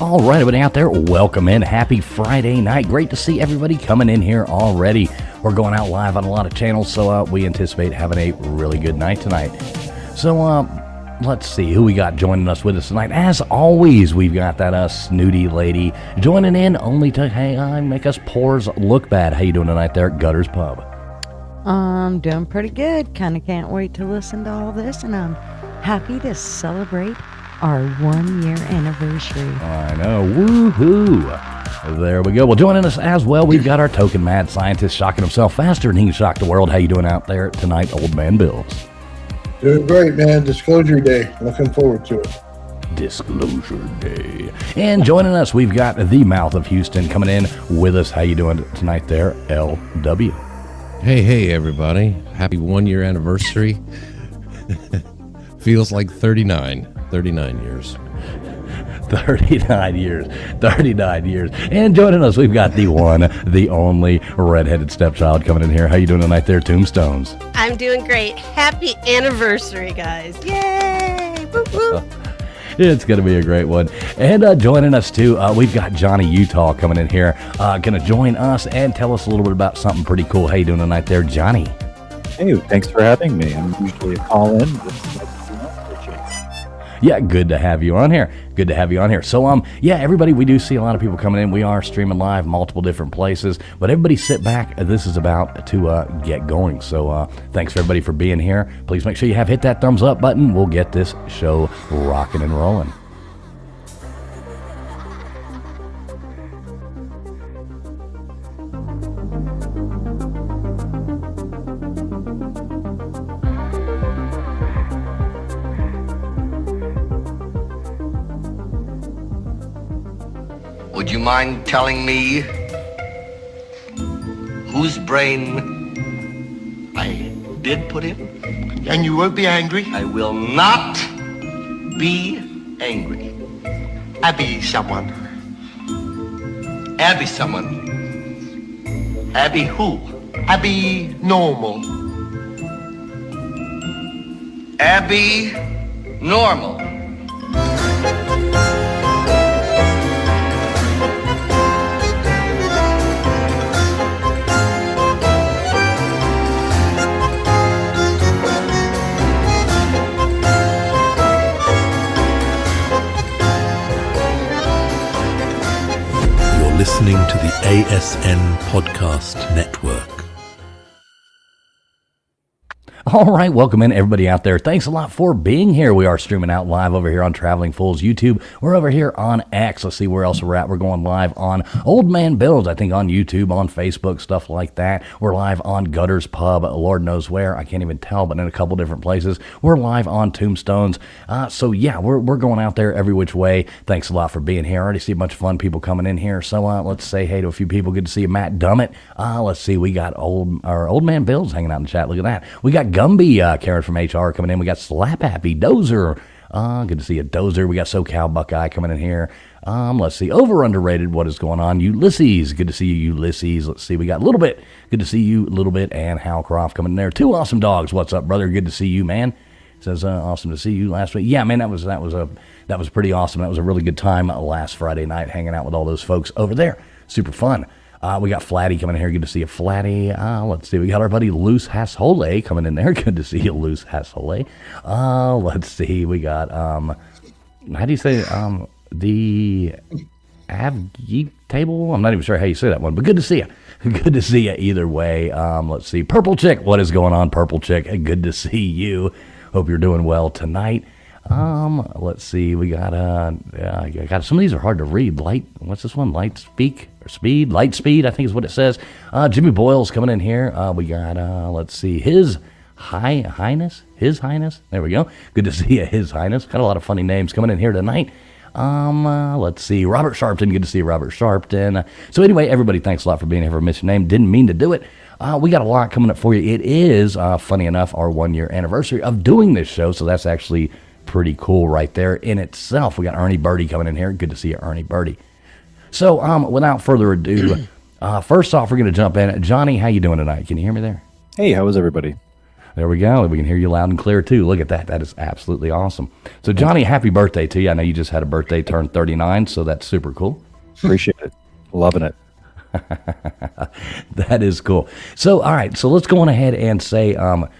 All right, everybody out there, welcome in. Happy Friday night. Great to see everybody coming in here already. We're going out live on a lot of channels, so we anticipate having a really good night tonight. So, let's see who we got joining us with us tonight. As always, we've got that snooty lady joining in only to make us poors look bad. How you doing tonight there at Gutters Pub? I'm doing pretty good. Kind of can't wait to listen to all this, and I'm happy to celebrate our 1-year anniversary. I know. Woohoo! There we go. Well, joining us as well, we've got our token mad scientist shocking himself faster than he can shock the world. How you doing out there tonight, Old Man Bills? Doing great, man. Disclosure Day. Looking forward to it. Disclosure Day. And joining us, we've got the mouth of Houston coming in with us. How you doing tonight there, LW? Hey, everybody. Happy 1-year anniversary. Feels like 39 years. 39 years. And joining us, we've got the one, the only redheaded stepchild coming in here. How you doing tonight there, Tombstones? I'm doing great. Happy anniversary, guys. Yay! Woo woo. It's going to be a great one. And joining us, too, we've got Johnny Utah coming in here. Going to join us and tell us a little bit about something pretty cool. How you doing tonight there, Johnny? Hey, thanks for having me. I'm usually a call-in. Yeah, good to have you on here. So, everybody, we do see a lot of people coming in. We are streaming live multiple different places, but everybody sit back. This is about to get going. So, thanks for everybody for being here. Please make sure you hit that thumbs up button. We'll get this show rocking and rolling. Would you mind telling me whose brain I did put in? And you won't be angry? I will not be angry. Abby someone. Abby someone. Abby who? Abby normal. Abby normal. Listening to the ASN Podcast Network. All right, welcome in everybody out there. Thanks a lot for being here. We are streaming out live over here on Traveling Fools YouTube. We're over here on X. Let's see where else we're at. We're going live on Old Man Bills, I think on YouTube, on Facebook, stuff like that. We're live on Gutters Pub, Lord knows where. I can't even tell, but in a couple different places. We're live on Tombstones. We're going out there every which way. Thanks a lot for being here. I already see a bunch of fun people coming in here. So let's say hey to a few people. Good to see you, Matt Dummett. Let's see, we got Old Man Bills hanging out in the chat. Look at that. We got Gumby, Karen from HR coming in. We got Slap Happy, Dozer. Good to see you, Dozer. We got SoCal Buckeye coming in here. Let's see, over underrated. What is going on? Ulysses. Good to see you, Ulysses. Let's see, we got a little bit. Good to see you, Little Bit, and Hal Croft coming in there. Two awesome dogs. What's up, brother? Good to see you, man. Says awesome to see you last week. Yeah, man, that was pretty awesome. That was a really good time last Friday night hanging out with all those folks over there. Super fun. We got Flatty coming in here. Good to see you, Flatty. Let's see. We got our buddy Loose Hasshole coming in there. Good to see you, Loose Hasshole. Let's see. We got, how do you say, the Avgeek table? I'm not even sure how you say that one, but good to see you. Good to see you either way. Let's see. Purple Chick. What is going on, Purple Chick? Good to see you. Hope you're doing well tonight. Let's see. We got some of these are hard to read. What's this one? Light Speed, I think is what it says. Jimmy Boyle's coming in here. We got, let's see, His Highness. There we go. Good to see you, His Highness. Got a lot of funny names coming in here tonight. Let's see, Robert Sharpton. Good to see you, Robert Sharpton. So anyway, everybody, thanks a lot for being here for Miss Your Name. Didn't mean to do it. We got a lot coming up for you. It is, funny enough, our 1-year anniversary of doing this show, so that's actually pretty cool right there in itself. We got Ernie Birdie coming in here. Good to see you, Ernie Birdie. So, without further ado, first off, we're going to jump in. Johnny, how you doing tonight? Can you hear me there? Hey, how is everybody? There we go. We can hear you loud and clear, too. Look at that. That is absolutely awesome. So, Johnny, happy birthday to you. I know you just had a birthday turn 39, so that's super cool. Appreciate it. Loving it. That is cool. So, all right. So let's go on ahead and say, tell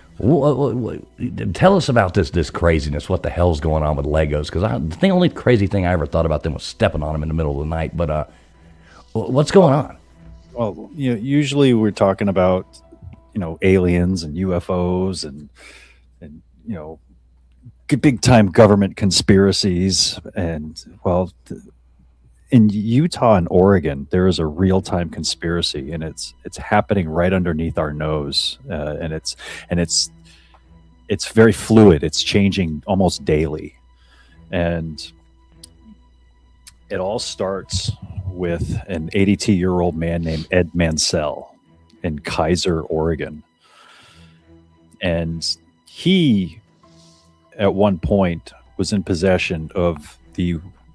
us about this craziness. What the hell's going on with Legos? Because the only crazy thing I ever thought about them was stepping on them in the middle of the night. But what's going on? Well, usually we're talking about, aliens and UFOs and big time government conspiracies. And in Utah and Oregon, there is a real time conspiracy, and it's happening right underneath our nose, and it's very fluid. It's changing almost daily, and it all starts with an 82-year-old man named Ed Mansell in Kaiser, Oregon, and he, at one point, was in possession of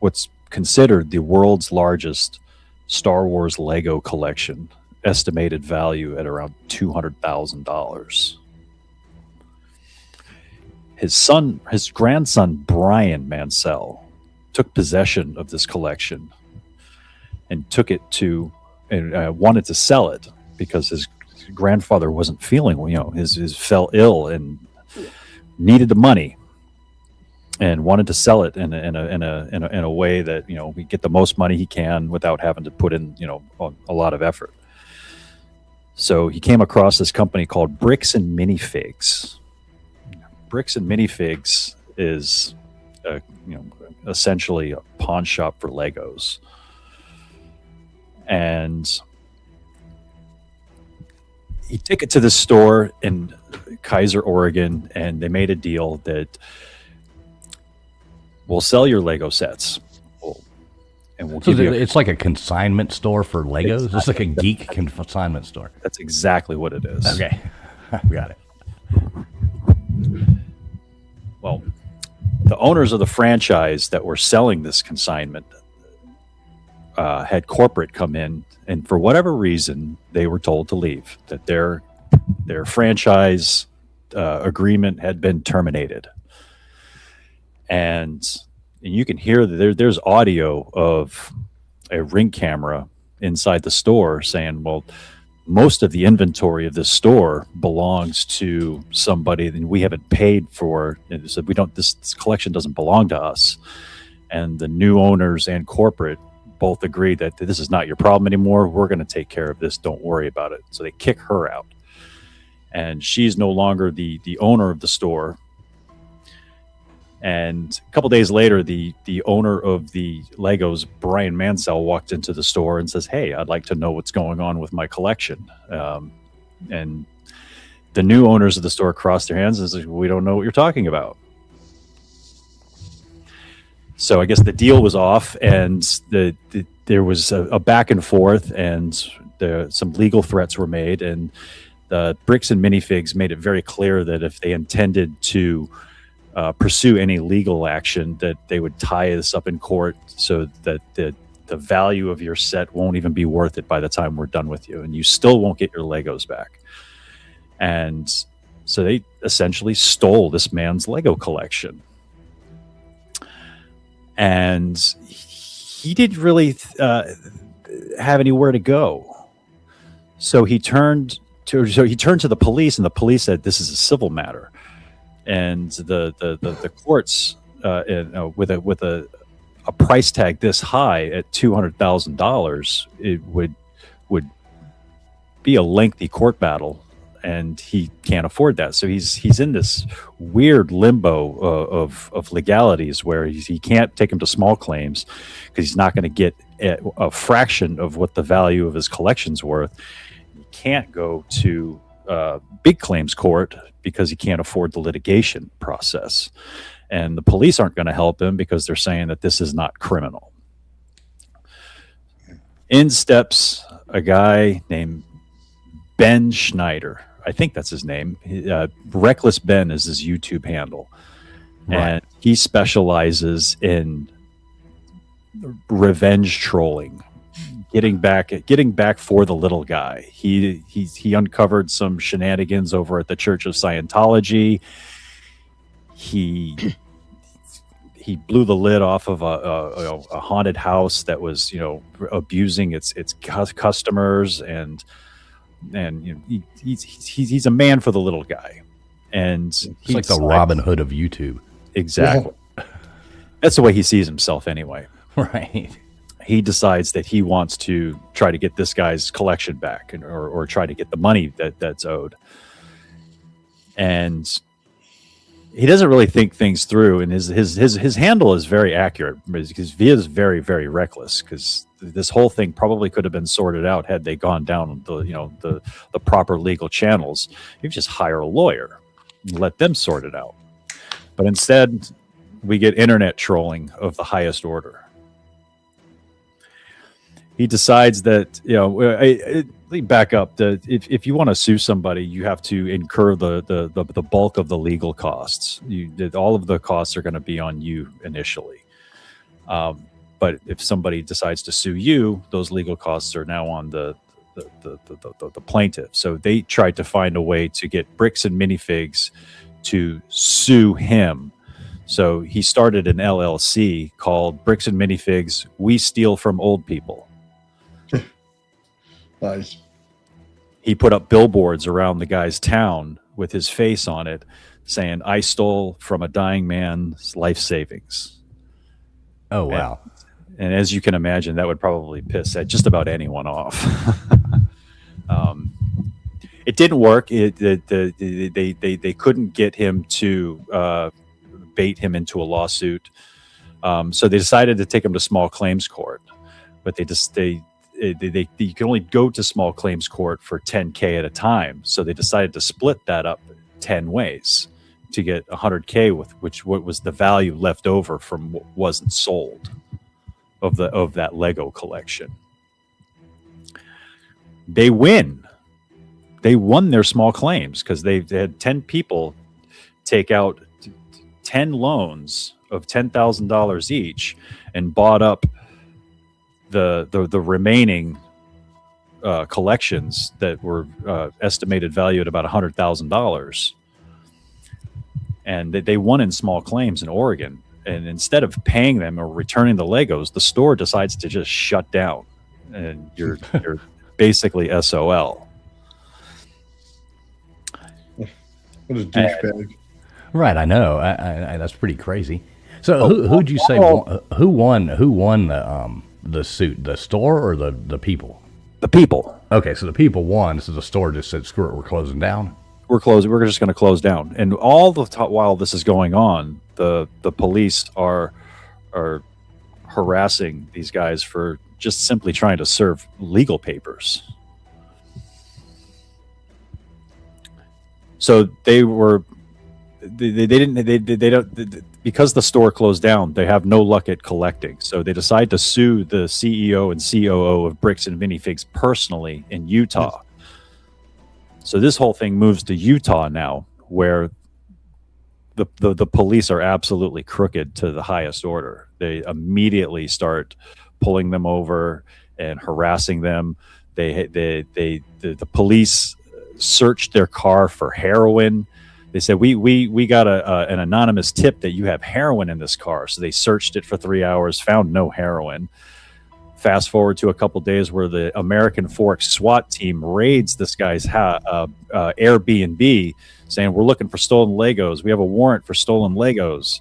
what's considered the world's largest Star Wars Lego collection, estimated value at around $200,000. His grandson Brian Mansell took possession of this collection and took it wanted to sell it because his grandfather wasn't feeling, his fell ill and needed the money, and wanted to sell it in a way that we get the most money he can without having to put in a lot of effort. So he came across this company called Bricks and Minifigs. Bricks and Minifigs is essentially a pawn shop for Legos, and he took it to the store in Kaiser, Oregon, and they made a deal that we'll sell your Lego sets, and we'll give you. It's like a consignment store for Legos. Exactly. It's like a geek consignment store. That's exactly what it is. Okay, got it. Well, the owners of the franchise that were selling this consignment had corporate come in, and for whatever reason, they were told to leave. That their franchise agreement had been terminated. And you can hear that there's audio of a Ring camera inside the store saying, well, most of the inventory of this store belongs to somebody that we haven't paid for. And so this collection doesn't belong to us. And the new owners and corporate both agree that this is not your problem anymore. We're going to take care of this. Don't worry about it. So they kick her out. And she's no longer the owner of the store. And a couple days later, the owner of the Legos, Brian Mansell, walked into the store and says, "Hey, I'd like to know what's going on with my collection." And the new owners of the store crossed their hands and said, "We don't know what you're talking about." So I guess the deal was off, and there was a back and forth, and some legal threats were made, and the Bricks and Minifigs made it very clear that if they intended to pursue any legal action, that they would tie this up in court so that the value of your set won't even be worth it by the time we're done with you, and you still won't get your Legos back. And so they essentially stole this man's Lego collection. And he didn't really have anywhere to go. So he turned to the police, and the police said, "This is a civil matter." And the courts, with a price tag this high at $200,000, it would be a lengthy court battle, and he can't afford that. So he's in this weird limbo of legalities where he can't take him to small claims because he's not going to get a fraction of what the value of his collection's worth. He can't go to big claims court because he can't afford the litigation process, and the police aren't going to help him because they're saying that this is not criminal. In steps a guy named Ben Schneider. I think that's his name. Reckless Ben is his YouTube handle. Right. And he specializes in revenge trolling, getting back for the little guy. He uncovered some shenanigans over at the Church of Scientology. He blew the lid off of a haunted house that was, abusing its customers, and he's a man for the little guy, and It's like the Robin Hood of YouTube. Exactly. That's the way he sees himself anyway. Right. He decides that he wants to try to get this guy's collection back, or try to get the money that's owed. And he doesn't really think things through, and his handle is very accurate, because he is very, very reckless, because this whole thing probably could have been sorted out had they gone down the proper legal channels. You just hire a lawyer and let them sort it out. But instead, we get internet trolling of the highest order. He decides that, back up, if you want to sue somebody, you have to incur the bulk of the legal costs. All of the costs are going to be on you initially. But if somebody decides to sue you, those legal costs are now on the plaintiff. So they tried to find a way to get Bricks and Minifigs to sue him. So he started an LLC called Bricks and Minifigs We Steal from Old People. Nice. He put up billboards around the guy's town with his face on it, saying, "I stole from a dying man's life savings." Oh, wow. And as you can imagine, that would probably piss just about anyone off. It didn't work. They couldn't get him to bait him into a lawsuit. So they decided to take him to small claims court, but you can only go to small claims court for $10K at a time. So they decided to split that up 10 ways to get $100K, what was the value left over from what wasn't sold of that Lego collection. They win. They won their small claims because they had 10 people take out 10 loans of $10,000 each and bought up the remaining collections that were estimated value at about $100,000, and they won in small claims in Oregon. And instead of paying them or returning the Legos, the store decides to just shut down, and you're basically SOL. What a douchebag. Right, I know. I that's pretty crazy. So who'd you say who won the suit? The store or the people? The people. Okay, so the people won. So the store just said, "Screw it, we're closing down." We're just going to close down. And all the while this is going on, the police are harassing these guys for just simply trying to serve legal papers. So they don't because the store closed down, they have no luck at collecting. So they decide to sue the CEO and COO of Bricks and Minifigs personally in Utah. So this whole thing moves to Utah now, where the police are absolutely crooked to the highest order. They immediately start pulling them over and harassing them. The police searched their car for heroin. They said, we got an anonymous tip that you have heroin in this car. So they searched it for 3 hours, found no heroin. Fast forward to a couple days where the American Fork SWAT team raids this guy's Airbnb, saying, "We're looking for stolen Legos. We have a warrant for stolen Legos."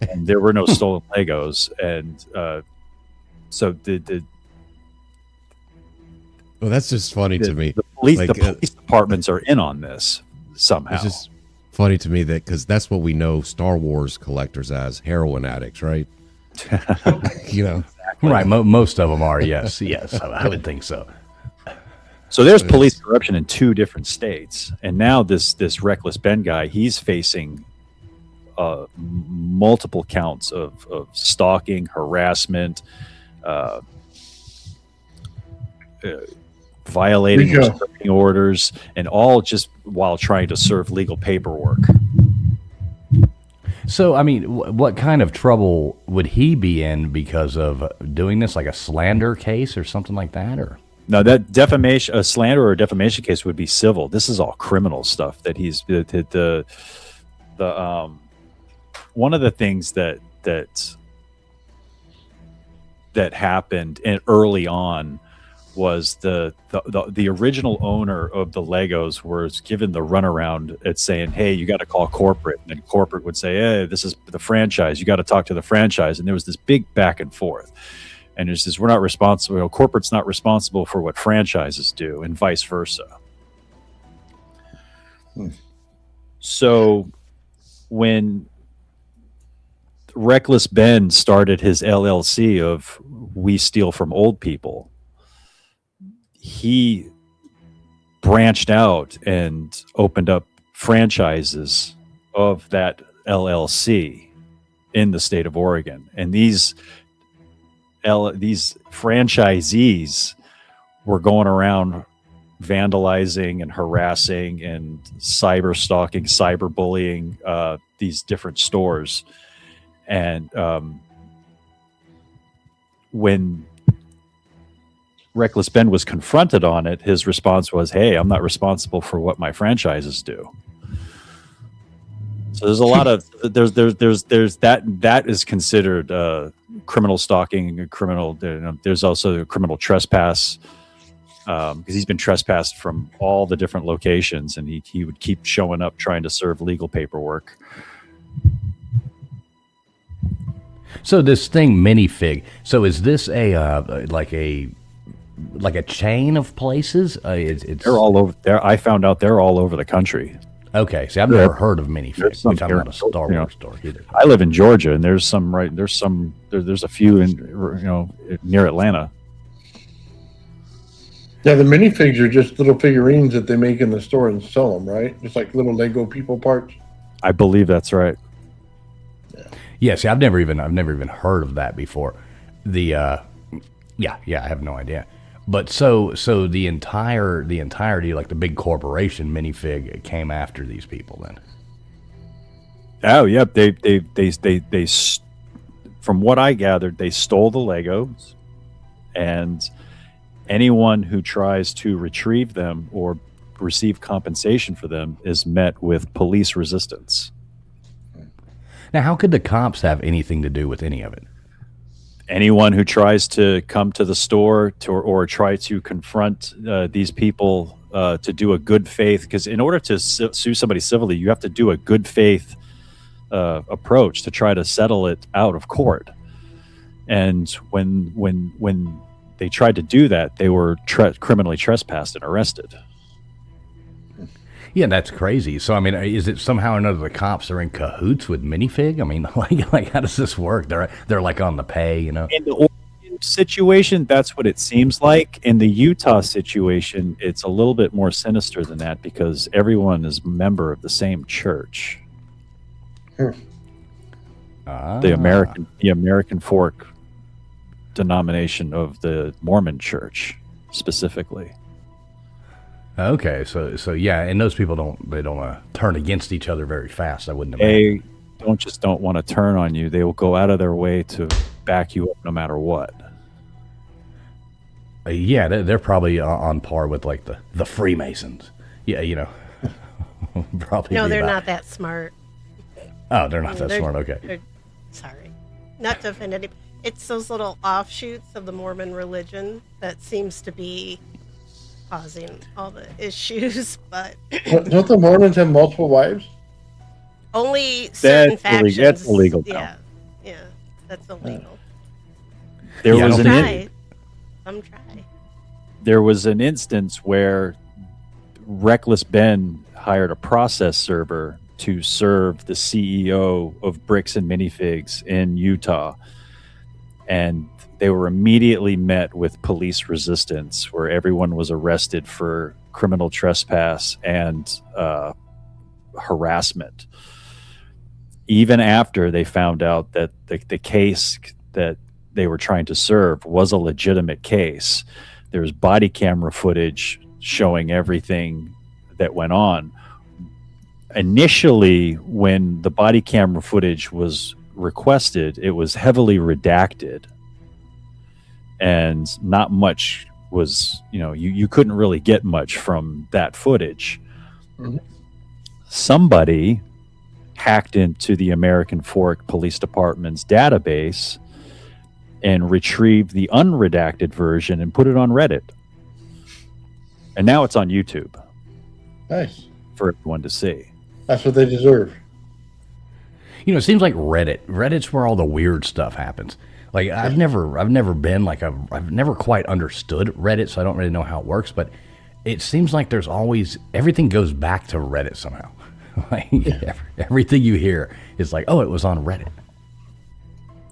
And there were no stolen Legos. And so Well, that's just funny to me. The police departments are in on this somehow. It's just funny to me that because that's what we know Star Wars collectors as, heroin addicts, right? Right. Most of them are. Yes. I would think so. So there's police corruption in 2 different states, and now this Reckless Ben guy, he's facing multiple counts of stalking, harassment, violating restraining orders, and all just while trying to serve legal paperwork. So, I mean, what kind of trouble would he be in because of doing this, like a slander case or something like that, or? No, that defamation, a slander or a defamation case would be civil. This is all criminal stuff that he's the one of the things that happened early on was the original owner of the Legos was given the runaround at saying, "Hey, you got to call corporate," and then corporate would say, "Hey, this is the franchise. You got to talk to the franchise." And there was this big back and forth. And it says, we're not responsible. You know, corporate's not responsible for what franchises do, and vice versa. So when Reckless Ben started his LLC of We Steal from Old People, he branched out and opened up franchises of that LLC in the state of Oregon. And these franchisees were going around vandalizing and harassing and cyber stalking, cyberbullying these different stores. And when Reckless Ben was confronted on it, his response was, "Hey, I'm not responsible for what my franchises do." So there's a lot of there's that is considered criminal stalking, criminal. There's also criminal trespass because he's been trespassed from all the different locations, and he would keep showing up trying to serve legal paperwork. So this thing, Minifig. So is this like a chain of places? It's They're all over there. I found out they're all over the country. Okay, see, I've never heard of Minifig, which I'm here, not a Star you know, Wars store either. I live in Georgia, and there's a few in near Atlanta. Yeah, the minifigs are just little figurines that they make in the store and sell them, right? Just like little Lego people parts. I believe that's right. Yeah, see, I've never even heard of that before. The I have no idea. But so the entirety, like the big corporation Minifig, came after these people then. Oh, yeah. They from what I gathered, they stole the Legos, and anyone who tries to retrieve them or receive compensation for them is met with police resistance. Now, how could the cops have anything to do with any of it? Anyone who tries to come to the store or try to confront these people to do a good faith, because in order to sue somebody civilly, you have to do a good faith approach to try to settle it out of court. And when they tried to do that, they were criminally trespassed and arrested. Yeah, that's crazy. So, I mean, is it somehow or another the cops are in cahoots with Minifig? I mean, like how does this work? They're like on the pay, you know? In the Oregon situation, that's what it seems like. In the Utah situation, it's a little bit more sinister than that because everyone is a member of the same church. The American Fork denomination of the Mormon Church, specifically. Okay, so yeah, and those people don't turn against each other very fast. I wouldn't imagine. They don't want to turn on you. They will go out of their way to back you up no matter what. Yeah, they're probably on par with like the Freemasons. Yeah, you know, probably. No, they're not that smart. Oh, they're not that smart. Okay. Sorry, not to offend anybody. It's those little offshoots of the Mormon religion that seems to be causing all the issues, but don't the Mormons have multiple wives? Only certain factions. That's illegal. Yeah, that's illegal. There was an instance where Reckless Ben hired a process server to serve the CEO of Bricks and Minifigs in Utah, and they were immediately met with police resistance, where everyone was arrested for criminal trespass and harassment. Even after they found out that the case that they were trying to serve was a legitimate case, there's body camera footage showing everything that went on. initially, when the body camera footage was requested, it was heavily redacted, and not much was, you couldn't really get much from that footage. Mhm. Somebody hacked into the American Fork Police Department's database and retrieved the unredacted version and put it on Reddit. And now it's on YouTube Nice. for everyone to see. That's what they deserve. It seems like Reddit's where all the weird stuff happens. Like I've never been like I've never quite understood Reddit, so I don't really know how it works, but it seems like there's always everything goes back to Reddit somehow. Like everything you hear is like, oh, it was on Reddit.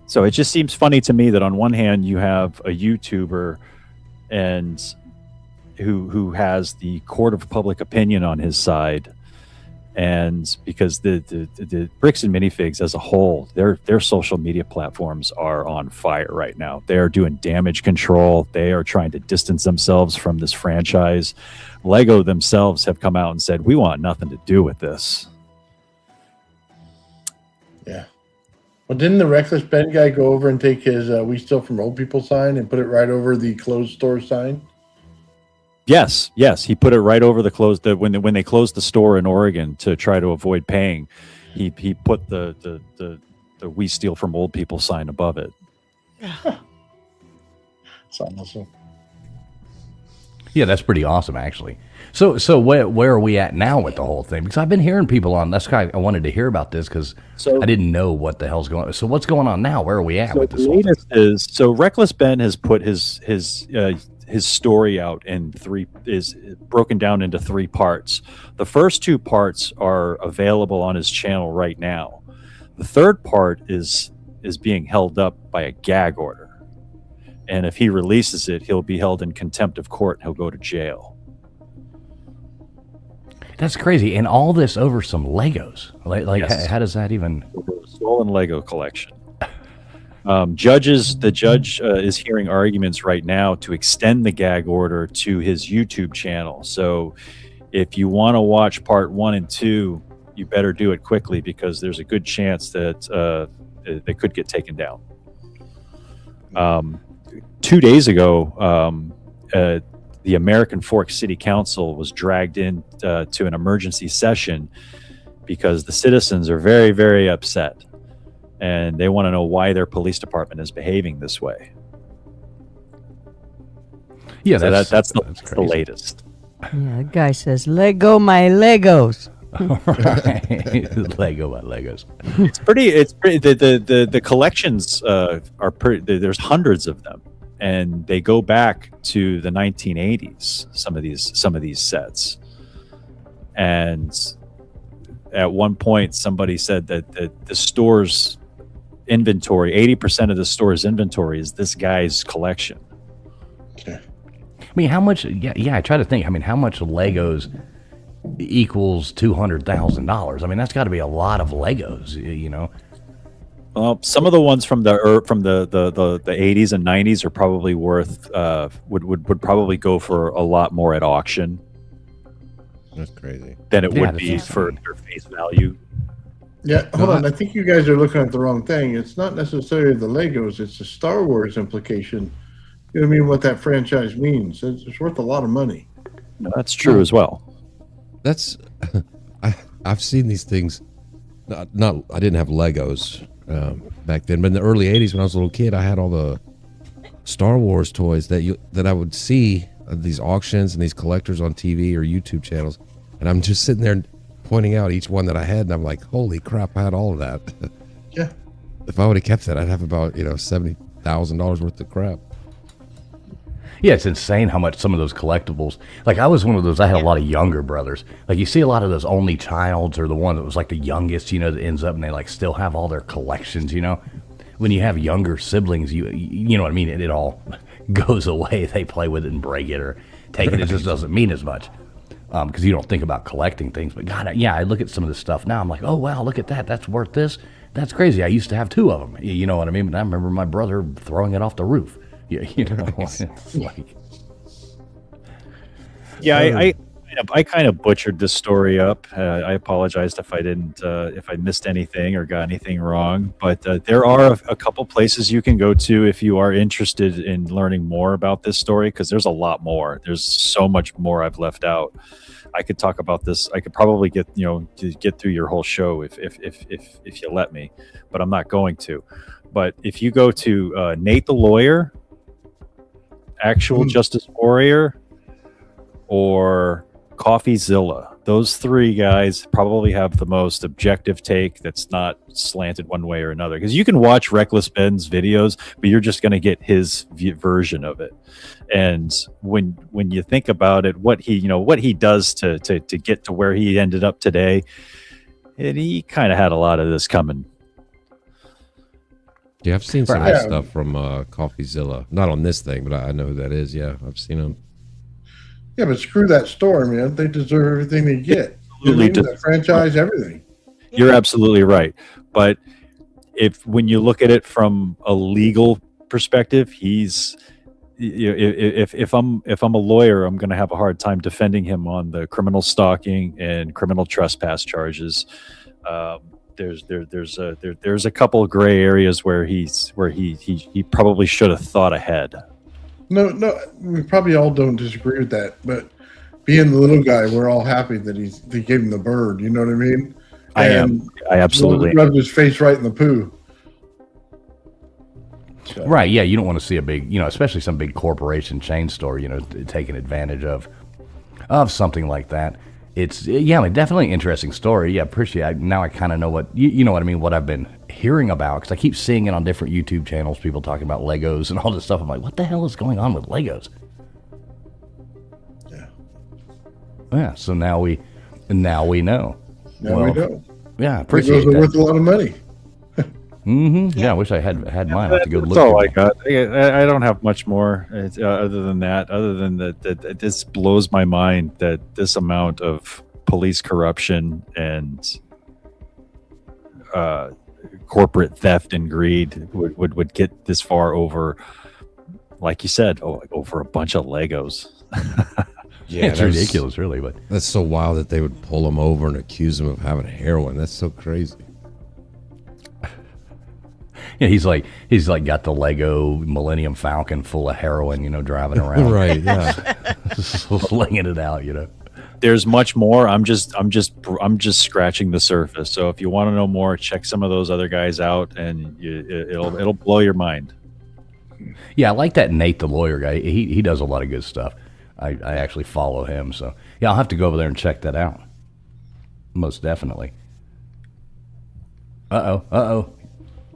So it just seems funny to me that on one hand you have a YouTuber and who has the court of public opinion on his side, and because the Bricks and Minifigs as a whole, their social media platforms are on fire right now. They are doing damage control. They are trying to distance themselves from this franchise. Lego themselves have come out and said, we want nothing to do with this. Yeah. Well, didn't the Reckless Ben guy go over and take his "We Steal from Old People" sign and put it right over the closed store sign? Yes, he put it right over the when they closed the store in Oregon to try to avoid paying. He put the "We Steal from Old People" sign above it. It's awesome. Yeah, that's pretty awesome, actually. So where are we at now with the whole thing? Because I've been hearing people on. That's why I wanted to hear about this because I didn't know what the hell's going on. So what's going on now? Where are we at with this whole thing? Reckless Ben has put his story out is broken down into 3 parts. The first 2 parts are available on his channel right now. The third part is being held up by a gag order. And if he releases it, he'll be held in contempt of court and he'll go to jail. That's crazy. And all this over some Legos. Like Yes. how does that even... Stolen Lego collection. The judge is hearing arguments right now to extend the gag order to his YouTube channel. So if you want to watch part 1 and 2, you better do it quickly because there's a good chance that they could get taken down. 2 days ago, the American Fork City Council was dragged in to an emergency session because the citizens are very, very upset. And they want to know why their police department is behaving this way. Yeah, So that's the crazy. latest. Yeah, the guy says, "Lego my Legos." Right. Lego by Legos. It's pretty. The collections are pretty. There's hundreds of them, and they go back to the 1980s. Some of these sets, and at one point somebody said that the store's inventory, 80% of the store's inventory is this guy's collection. Okay. I mean, how much... Yeah, I try to think. I mean, how much Legos equals $200,000? I mean, that's got to be a lot of Legos, Well, some of the ones from the 80s and 90s are probably worth would probably go for a lot more at auction That's crazy. than it Yeah, would that's be insane. for their face value. Yeah, hold on. I think you guys are looking at the wrong thing. It's not necessarily the Legos. It's the Star Wars implication. You know what I mean? What that franchise means. It's worth a lot of money. No, that's true as well. That's I've seen these things. Not I didn't have Legos back then, but in the early '80s when I was a little kid, I had all the Star Wars toys that I would see at these auctions and these collectors on TV or YouTube channels, and I'm just sitting there pointing out each one that I had, and I'm like, holy crap, I had all of that. Yeah. If I would have kept that, I'd have about $70,000 worth of crap. Yeah, it's insane how much some of those collectibles... Like, I was one of those... I had a lot of younger brothers. Like, you see a lot of those only childs or the one that was, like, the youngest, that ends up and they, like, still have all their collections, When you have younger siblings, you know what I mean? It all goes away. They play with it and break it or take it. It just doesn't mean as much because you don't think about collecting things. But, God, I look at some of this stuff now. I'm like, oh, wow, look at that. That's worth this. That's crazy. I used to have 2 of them. You know what I mean? But I remember my brother throwing it off the roof. Yeah, it's like... Yeah, kind of butchered this story up. I apologized if I didn't, if I missed anything or got anything wrong. But there are a couple places you can go to if you are interested in learning more about this story, because there's a lot more. There's so much more I've left out. I could talk about this. I could probably get through your whole show if you let me, but I'm not going to. But if you go to Nate the Lawyer, Actual Justice Warrior, or CoffeeZilla, those three guys probably have the most objective take that's not slanted one way or another. Because you can watch Reckless Ben's videos, but you're just going to get his version of it. And when you think about it, what he does to get to where he ended up today, he kind of had a lot of this coming. Yeah, I've seen some of that stuff from CoffeeZilla. Not on this thing, but I know who that is. Yeah, I've seen them. Yeah, but screw that store, man. They deserve everything they get. The franchise, everything. You're absolutely right. But when you look at it from a legal perspective, if I'm a lawyer, I'm going to have a hard time defending him on the criminal stalking and criminal trespass charges. There's a couple of gray areas where he probably should have thought ahead. No, we probably all don't disagree with that, but being the little guy, we're all happy that they gave him the bird. You know what I mean? I absolutely rubbed his face right in the poo. So. Right? Yeah, you don't want to see a big, especially some big corporation chain store, taking advantage of something like that. It's definitely an interesting story. Yeah, appreciate it. Now I kind of know what you know what I mean. What I've been hearing about, because I keep seeing it on different YouTube channels. People talking about Legos and all this stuff. I'm like, what the hell is going on with Legos? Yeah. So now we know. We know. Yeah, appreciate Legos that. are worth a lot of money. Yeah, I wish I had mine. I have to go look. That's all I got. I don't have much more other than that. Other than that, this blows my mind that this amount of police corruption and corporate theft and greed would get this far over, like you said, over a bunch of Legos. Yeah, it's ridiculous, really. But that's so wild that they would pull him over and accuse him of having heroin. That's so crazy. Yeah, he's like got the Lego Millennium Falcon full of heroin, driving around. Right, yeah. Slinging it out, There's much more. I'm just scratching the surface. So if you want to know more, check some of those other guys out, and it'll blow your mind. Yeah, I like that Nate the Lawyer guy. He does a lot of good stuff. I actually follow him, so yeah, I'll have to go over there and check that out. Most definitely. Uh-oh.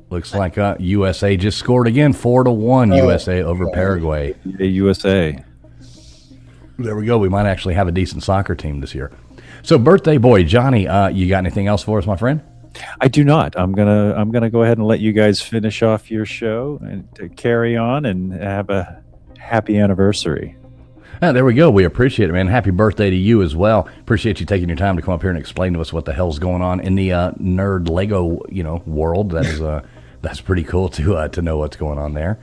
Looks like USA just scored again, 4-1 USA over Paraguay. USA. There we go. We might actually have a decent soccer team this year. So, birthday boy Johnny, you got anything else for us, my friend? I do not. I'm gonna go ahead and let you guys finish off your show and to carry on and have a happy anniversary. There we go. We appreciate it, man. Happy birthday to you as well. Appreciate you taking your time to come up here and explain to us what the hell's going on in the nerd Lego, world. That is that's pretty cool to know what's going on there.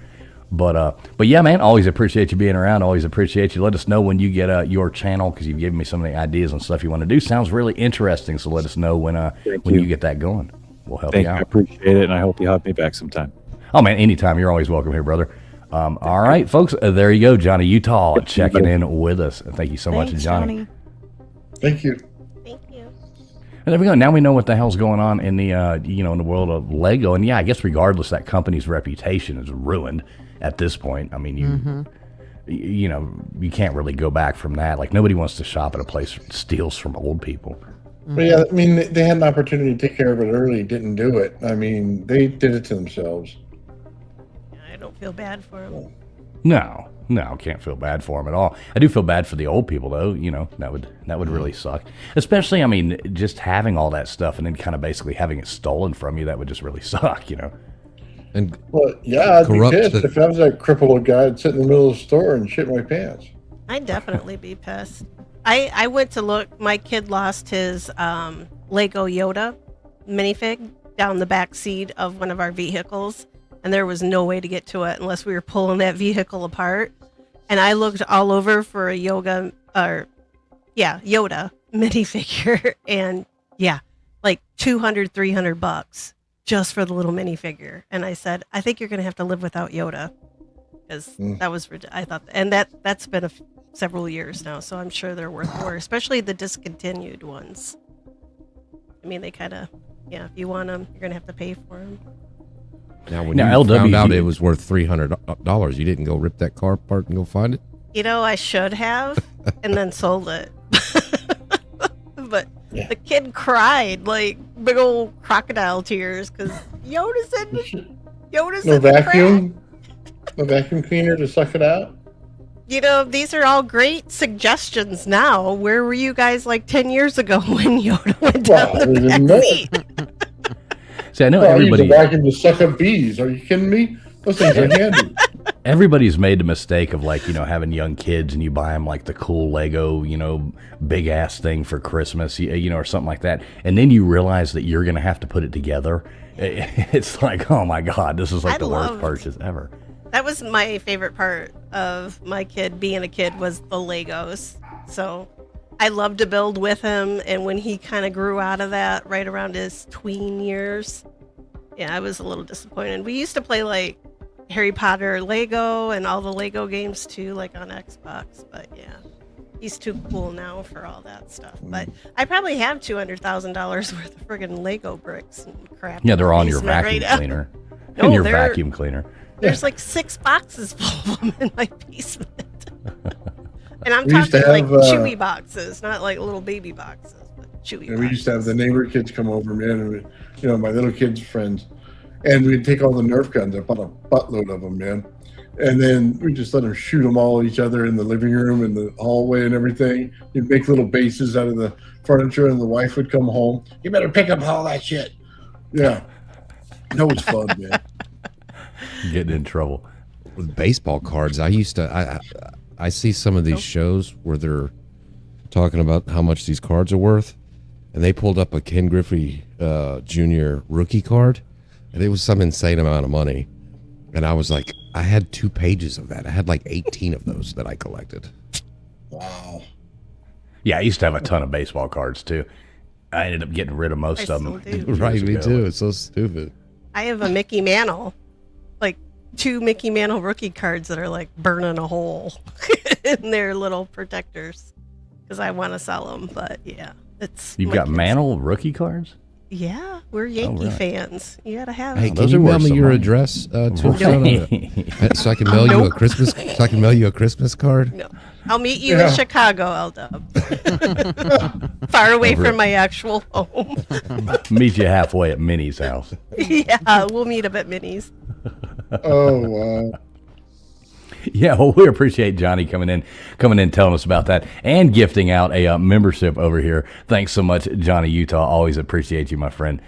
But yeah, man, always appreciate you being around. Always appreciate you. Let us know when you get your channel, because you've given me some of the ideas and stuff you want to do. Sounds really interesting. So let us know when you get that going. We'll help you out. I appreciate it, and I hope you have me back sometime. Oh man, anytime. You're always welcome here, brother. All right, folks. There you go, Johnny Utah checking in with us. Thank you so much, Johnny. Thank you. And there we go. Now we know what the hell's going on in the in the world of Lego. And yeah, I guess regardless, that company's reputation is ruined at this point. I mean, you can't really go back from that. Like, nobody wants to shop at a place that steals from old people. But yeah, I mean, they had an opportunity to take care of it early, didn't do it. I mean, they did it to themselves. I don't feel bad for them. No, can't feel bad for them at all. I do feel bad for the old people, though. That would really suck. Especially, I mean, just having all that stuff and then kind of basically having it stolen from you, that would just really suck, And well, yeah, I'd be pissed if I was that crippled guy I'd sit in the middle of the store and shit my pants. I'd definitely be pissed. I went to look. My kid lost his Lego Yoda minifig down the back seat of one of our vehicles, and there was no way to get to it unless we were pulling that vehicle apart. And I looked all over for a Yeah, Yoda minifigure, and yeah, like $200-300 just for the little minifigure. And I said, I think you're going to have to live without Yoda, because that was I thought, and that's been several years now, so I'm sure they're worth more, especially the discontinued ones. I mean, they kind of, yeah, if you want them, you're going to have to pay for them. Now, when Now, you found out LWG it was worth $300, you didn't go rip that car apart and go find it? You know, I should have, and then sold it. But the kid cried like big old crocodile tears because Yoda's in No the vacuum? No vacuum cleaner to suck it out? You know, these are all great suggestions now. Where were you guys like 10 years ago when Yoda went down the back seat? See, I know I use a everybody. vacuum to suck up bees. Are you kidding me? Those things are handy. Everybody's made the mistake of, like, you know, having young kids and you buy them like the cool Lego, you know, big ass thing for Christmas, you know, or something like that. And then you realize that you're going to have to put it together. It's like, oh my God, this is like the worst purchase ever. That was my favorite part of my kid being a kid, was the Legos. So I loved to build with him. And when he kind of grew out of that right around his tween years, yeah, I was a little disappointed. We used to play like Harry Potter Lego and all the Lego games too, like on Xbox. But yeah, he's too cool now for all that stuff. But I probably have $200,000 worth of friggin' Lego bricks and crap. Yeah, they're in the on your basement vacuum right now. cleaner. No, In your they're- vacuum cleaner. There's like 6 boxes full of them in my basement. And I'm We used to talking like have, chewy boxes, not like little baby boxes, but chewy And boxes. we used to have the neighbor kids come over, man, and you know, my little kids' friends, and we'd take all the Nerf guns. I bought a buttload of them, man, and then we just let them shoot them all at each other in the living room and the hallway and everything. You'd make little bases out of the furniture, and the wife would come home. You better pick up all that shit. Yeah, that was fun, man. Getting in trouble. With baseball cards, I see some of these shows where they're talking about how much these cards are worth, and they pulled up a Ken Griffey Jr. rookie card, and it was some insane amount of money. And I was like, I had 2 pages of that. I had like 18 of those that I collected. Wow. Yeah, I used to have a ton of baseball cards too. I ended up getting rid of most I of them. still do. years Right, me ago. too. It's so stupid. I have a Mickey Mantle, like 2 Mickey Mantle rookie cards that are like burning a hole in their little protectors because I want to sell them. But yeah, it's You've my got kids. Mantle rookie cards? Yeah, we're Yankee really? fans. You gotta have Hey, them. can those you are mail worth me some your money. address so I can mail you a Christmas? So I can mail you a Christmas card. No. I'll meet you Yeah. in Chicago, L-Dub. Far away from my actual home. Meet you halfway at Minnie's house. Yeah, we'll meet up at Minnie's. Oh wow. Yeah, well, we appreciate Johnny coming in, telling us about that, and gifting out a membership over here. Thanks so much, Johnny Utah. Always appreciate you, my friend,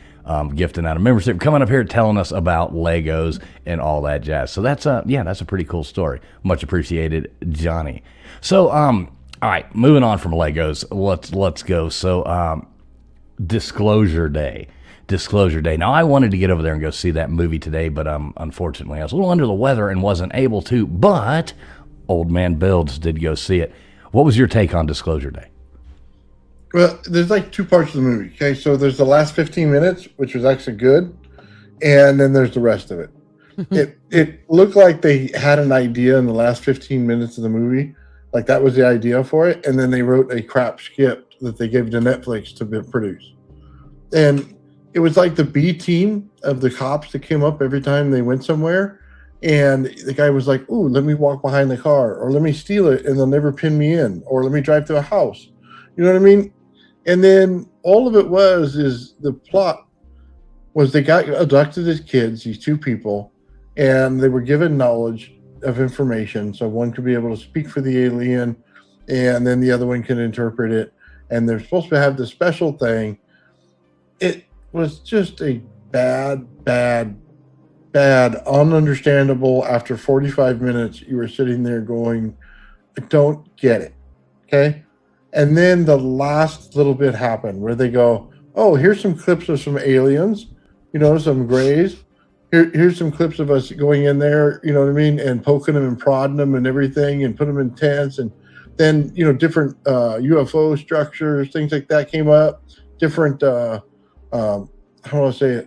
gifting out a membership, coming up here, telling us about Legos and all that jazz. So that's a pretty cool story. Much appreciated, Johnny. So, all right, moving on from Legos, let's go. So, Disclosure Day. Now, I wanted to get over there and go see that movie today, but unfortunately, I was a little under the weather and wasn't able to. But Old Man Builds did go see it. What was your take on Disclosure Day? Well, there's like 2 parts of the movie. Okay, so there's the last 15 minutes, which was actually good, and then there's the rest of it. It looked like they had an idea in the last 15 minutes of the movie, like that was the idea for it, and then they wrote a crap script that they gave to Netflix to produce. And it was like the B team of the cops that came up every time they went somewhere, and the guy was like, "Ooh, let me walk behind the car, or let me steal it, and they'll never pin me in, or let me drive to a house." You know what I mean? And then all of it is the plot was they got abducted as kids, these 2 people, and they were given knowledge of information. So one could be able to speak for the alien, and then the other one can interpret it. And they're supposed to have this special thing. It was just a bad, ununderstandable. After 45 minutes, you were sitting there going, I don't get it. Okay. And then the last little bit happened where they go, oh, here's some clips of some aliens, you know, some grays. Here's some clips of us going in there, you know what I mean, and poking them and prodding them and everything and put them in tents. And then different UFO structures, things like that came up. Different how do I say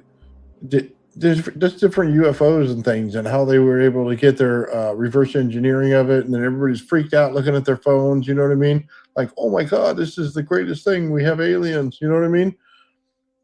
it? There's just different UFOs and things, and how they were able to get their reverse engineering of it, and then everybody's freaked out looking at their phones. You know what I mean? Like, oh my God, this is the greatest thing. We have aliens. You know what I mean?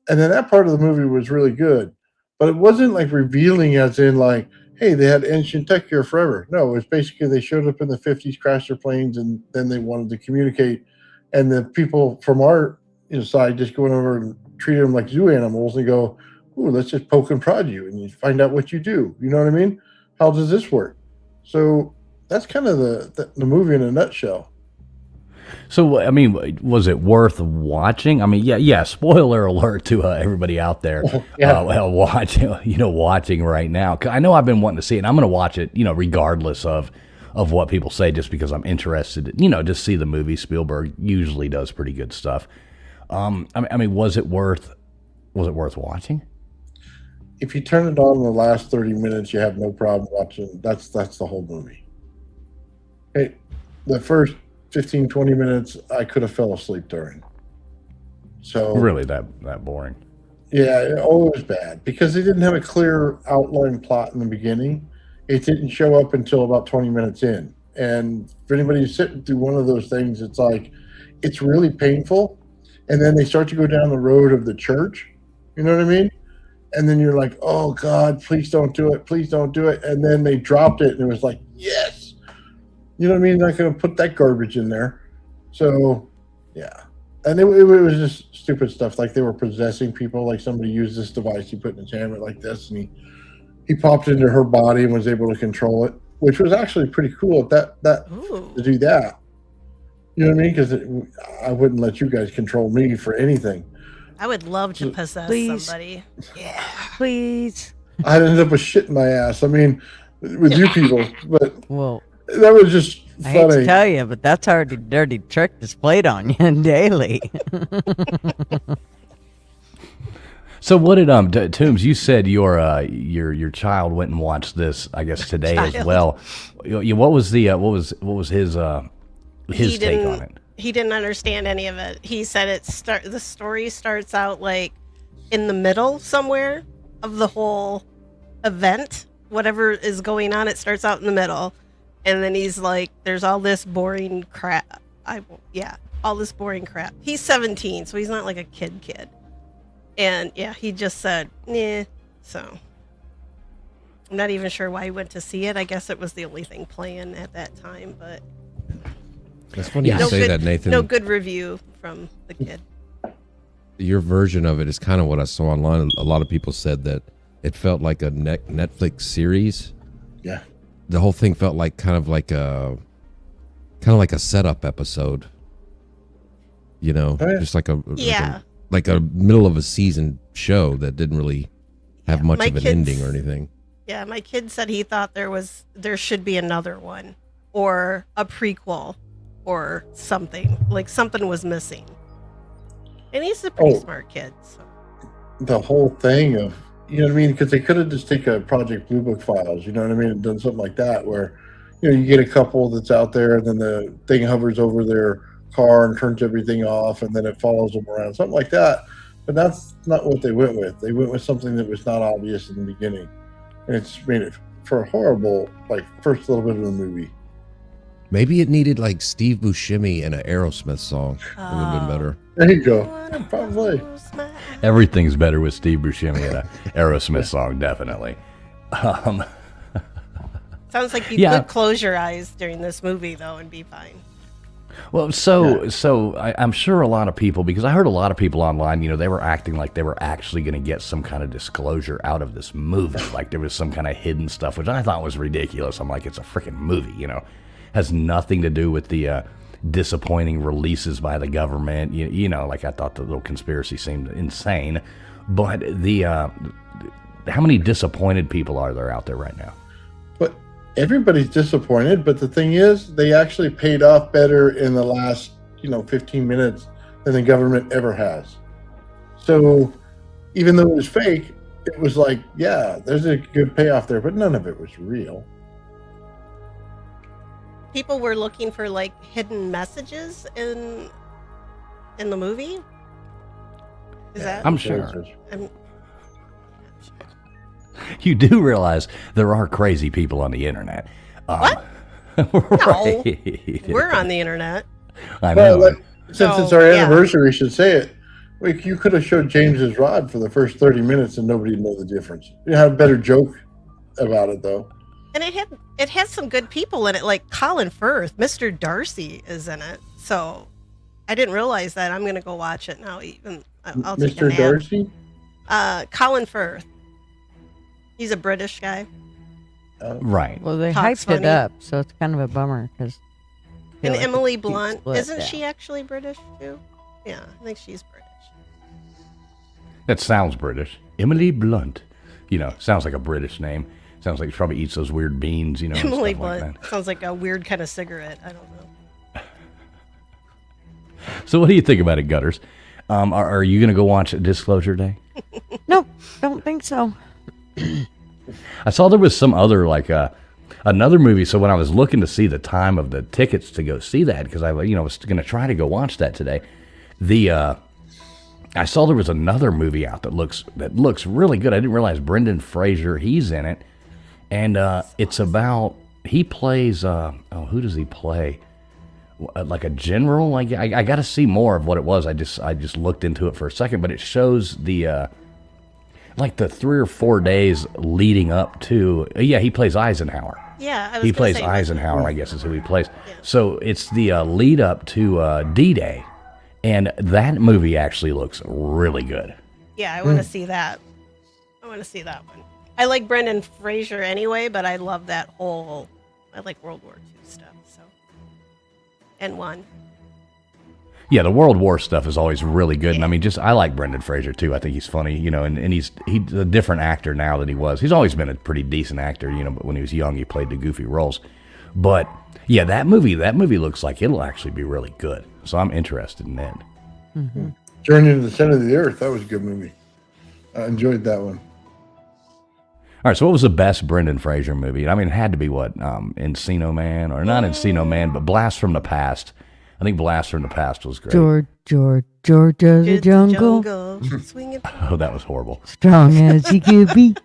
And then that part of the movie was really good, but it wasn't like revealing as in like, hey, they had ancient tech here forever. No, it was basically they showed up in the 50s, crashed their planes, and then they wanted to communicate. And the people from our side just going over and treated them like zoo animals and go, ooh, let's just poke and prod you and you find out what you do. You know what I mean? How does this work? So that's kind of the movie in a nutshell. So, I mean, was it worth watching? I mean, yeah. Spoiler alert to everybody out there watching right now. 'Cause I know I've been wanting to see it, and I'm going to watch it, regardless of what people say, just because I'm interested, to see the movie. Spielberg usually does pretty good stuff. I mean, was it worth watching? If you turn it on in the last 30 minutes, you have no problem watching. That's the whole movie. Hey, the first 15, 20 minutes, I could have fell asleep during. So Really that boring? Yeah, it was bad because they didn't have a clear outline plot in the beginning. It didn't show up until about 20 minutes in. And for anybody who's sitting through one of those things, it's like, it's really painful. And then they start to go down the road of the church. You know what I mean? And then you're like, oh God, please don't do it. Please don't do it. And then they dropped it and it was like, yes. You know what I mean? Not going to put that garbage in there. So, yeah. And it was just stupid stuff. Like they were possessing people. Like somebody used this device. He put in his hand like this and he popped into her body and was able to control it, which was actually pretty cool to do that. You know what I mean? Because I wouldn't let you guys control me for anything. I would love to possess somebody. Yeah. Please. I'd end up with shit in my ass. I mean, with you people. But Well, that was just I hate to funny. tell you, but that's already dirty trick displayed on you daily. So what did Toombs? You said your child went and watched this, I guess today as well. What was his take on it? He didn't understand any of it. He said the story starts out like in the middle somewhere of the whole event. Whatever is going on, it starts out in the middle. And then he's like, there's all this boring crap. All this boring crap. He's 17, so he's not like a kid. And yeah, he just said, nah. So I'm not even sure why he went to see it. I guess it was the only thing playing at that time, but That's funny you say that, Nathan. No good review from the kid. Your version of it is kind of what I saw online. A lot of people said that it felt like a Netflix series. Yeah. The whole thing felt like kind of like a setup episode. Just like a middle of a season show that didn't really have much of an ending or anything. Yeah, my kid said he thought there should be another one or a prequel or something. Like something was missing. And he's a pretty smart kid. So. The whole thing of, you know what I mean? Because they could have just taken a Project Blue Book files, you know what I mean? And done something like that where, you get a couple that's out there and then the thing hovers over their car and turns everything off and then it follows them around, something like that. But that's not what they went with. They went with something that was not obvious in the beginning. And it's made it for a horrible, first little bit of the movie. Maybe it needed like Steve Buscemi and an Aerosmith song. It would have been better. There you go. Probably. Everything's better with Steve Buscemi and an Aerosmith song, definitely. Sounds like you could close your eyes during this movie, though, and be fine. Well, so I'm sure a lot of people, because I heard a lot of people online, they were acting like they were actually going to get some kind of disclosure out of this movie, like there was some kind of hidden stuff, which I thought was ridiculous. I'm like, it's a freaking movie, has nothing to do with the disappointing releases by the government. Like I thought the little conspiracy seemed insane, but how many disappointed people are there out there right now? But everybody's disappointed, but the thing is, they actually paid off better in the last, 15 minutes than the government ever has. So even though it was fake, it was like, yeah, there's a good payoff there, but none of it was real. people were looking for like hidden messages in the movie. Is that? I'm sure. I'm, You do realize there are crazy people on the internet. What? Right. We're on the internet. I Well, know. since it's So, our yeah. anniversary, we should say it. Like, you could have showed James's rod for the first 30 minutes and nobody'd know the difference. You have a better joke about it, though. And it has some good people in it, like Colin Firth. Mr. Darcy is in it. So I didn't realize that. I'm gonna go watch it now. Even I'll take a Mr. nap. Darcy? Colin Firth. He's a British guy. Right. Well, they Talks hyped it funny. up, so it's kind of a bummer because. And Emily Blunt, isn't she actually British too? Yeah, I think she's British. That sounds British. Emily Blunt. You know, sounds like a British name. Sounds like she probably eats those weird beans, you know. and Emily stuff like Blunt that. sounds like a weird kind of cigarette. I don't know. So what do you think about it, Gutters? Are you going to go watch Disclosure Day? Nope, don't think so. I saw there was some other, like, another movie. So when I was looking to see the time of the tickets to go see that, because I was going to try to go watch that today, I saw there was another movie out that looks really good. I didn't realize Brendan Fraser, he's in it, and it's about, he plays who does he play? Like a general. Like I got to see more of what it was. I just looked into it for a second, but it shows the like the 3 or 4 days leading up to. Yeah, he plays Eisenhower. Yeah, I was He gonna plays say, Eisenhower, I guess is who he plays. So it's the lead up to D-Day, and that movie actually looks really good. Yeah, I want to see that. I want to see that one. I like Brendan Fraser anyway, but I love that whole. I like World War II stuff. So, and one. Yeah, the World War stuff is always really good, and I mean, I like Brendan Fraser too. I think he's funny, you know, and he's a different actor now than he was. He's always been a pretty decent actor, you know, but when he was young, he played the goofy roles. But yeah, that movie looks like it'll actually be really good. So I'm interested in that. Mm-hmm. Journey to the Center of the Earth. That was a good movie. I enjoyed that one. All right, so what was the best Brendan Fraser movie? I mean, it had to be what, Encino Man, or not Encino Man, but Blast from the Past. I think Blast from the Past was great. Georgia the jungle, Swinging. Oh, that was horrible. strong as he could be.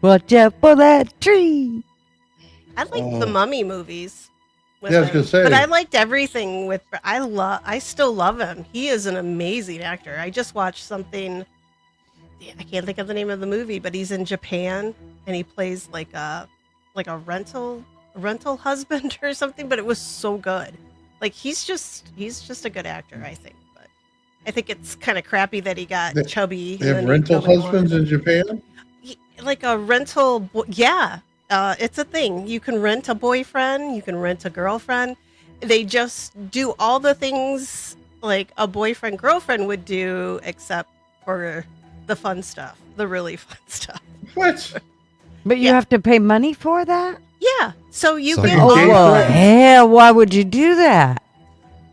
Watch out for that tree. I like the Mummy movies. with Yeah, I was him. gonna say. But I liked everything with. I still love him. He is an amazing actor. I just watched something. I can't think of the name of the movie, but he's in Japan and he plays like a rental husband or something. But it was so good. Like he's just a good actor, I think. But I think it's kind of crappy that he got chubby. They have rental husbands in Japan? Like a rental, yeah. It's a thing. You can rent a boyfriend, you can rent a girlfriend. They just do all the things like a boyfriend girlfriend would do, except for the fun stuff, the really fun stuff. What? But you have to pay money for that? Yeah. So you So get you- Oh, gay well, friends. hell, why would you do that?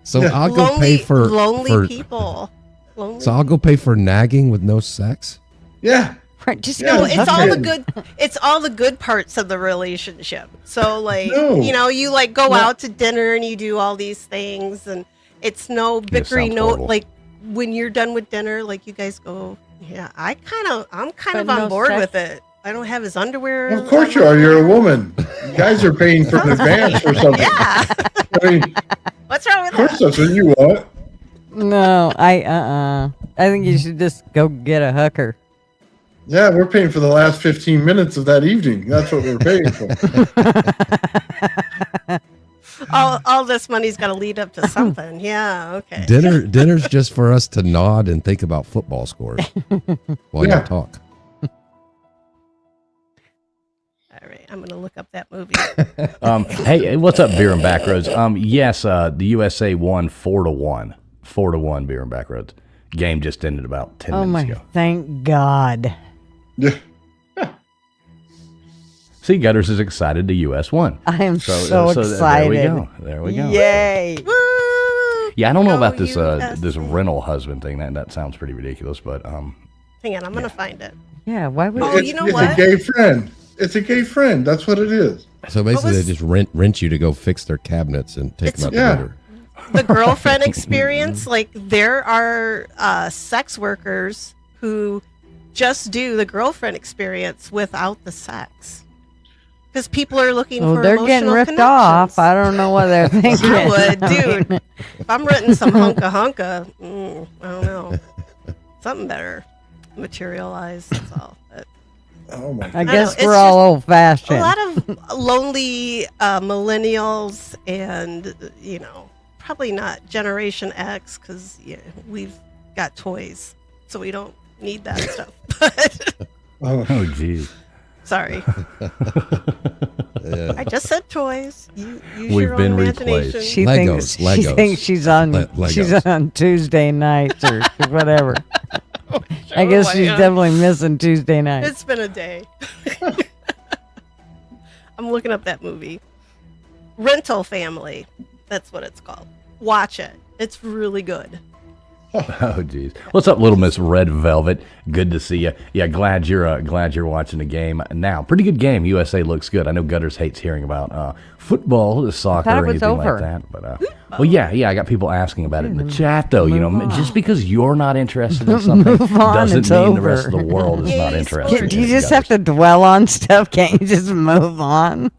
So Yeah. I'll go pay for lonely people. Lonely. So I'll go pay for nagging with no sex. Yeah. Right, just Yeah, No, go it's hook all her. the good. It's all the good parts of the relationship. So, like, No. you like go out to dinner and you do all these things, and it's no bickering. sounds No, horrible. like when you're done with dinner, like you guys go. Yeah, I'm kind But of no on board sex? with it. I don't have his underwear. Of course you are. You're a woman. You guys are paying for an advance or something. Yeah. I mean, What's wrong with of course that? that's what you want. No, I think you should just go get a hooker. Yeah, we're paying for the last 15 minutes of that evening. That's what we're paying for. All this money's got to lead up to something. Yeah. Okay. Dinner's just for us to nod and think about football scores while Yeah. you talk. All right. I'm gonna look up that movie. Hey, what's up, Beer and Backroads? Yes, the USA won 4-1. 4-1 Beer and Backroads. Game just ended about 10 Oh minutes my, ago. thank God. Yeah. See, Gutters is excited the US won. I am so There excited. we go. There we go. Yay. Woo! Yeah, I don't know Go about this USA. this rental husband thing. That sounds pretty ridiculous, but Hang on, I'm gonna find it. Yeah, why would Oh, it's, you know it's what? a gay friend. It's a gay friend. That's what it is. So basically, they was- just rent you to go fix their cabinets and take them out Yeah. to dinner. The girlfriend experience, like there are sex workers who just do the girlfriend experience without the sex. Because people are looking Well, for they're getting emotional ripped off. connections. I don't know what they're thinking. I would, dude. If I'm renting some hunka, I don't know. Something better materialize. That's all. But Oh my I god. guess it's we're all just old fashioned. a lot of lonely millennials, and probably not Generation X, because we've got toys, so we don't need that stuff. But Oh, geez. sorry, I just said toys. You use We've your been own replaced. imagination. She Legos, thinks she Legos. thinks she's on Legos. she's on Tuesday nights or whatever. I guess Oh, she's yeah. definitely missing Tuesday nights. It's been a day. I'm looking up that movie. Rental Family. That's what it's called. Watch it. It's really good. Oh, geez. What's up, Little Miss Red Velvet? Good to see you. Yeah, glad you're watching the game now. Pretty good game. USA looks good. I know Gutters hates hearing about football, soccer, thought it or was anything over. like that. But well, yeah. I got people asking about it in the chat, though. Just because you're not interested in something Move on, doesn't it's mean the rest of over. the world is Yeah, not you're interested. supposed Do you in just Gutters. have to dwell on stuff? Can't you just move on?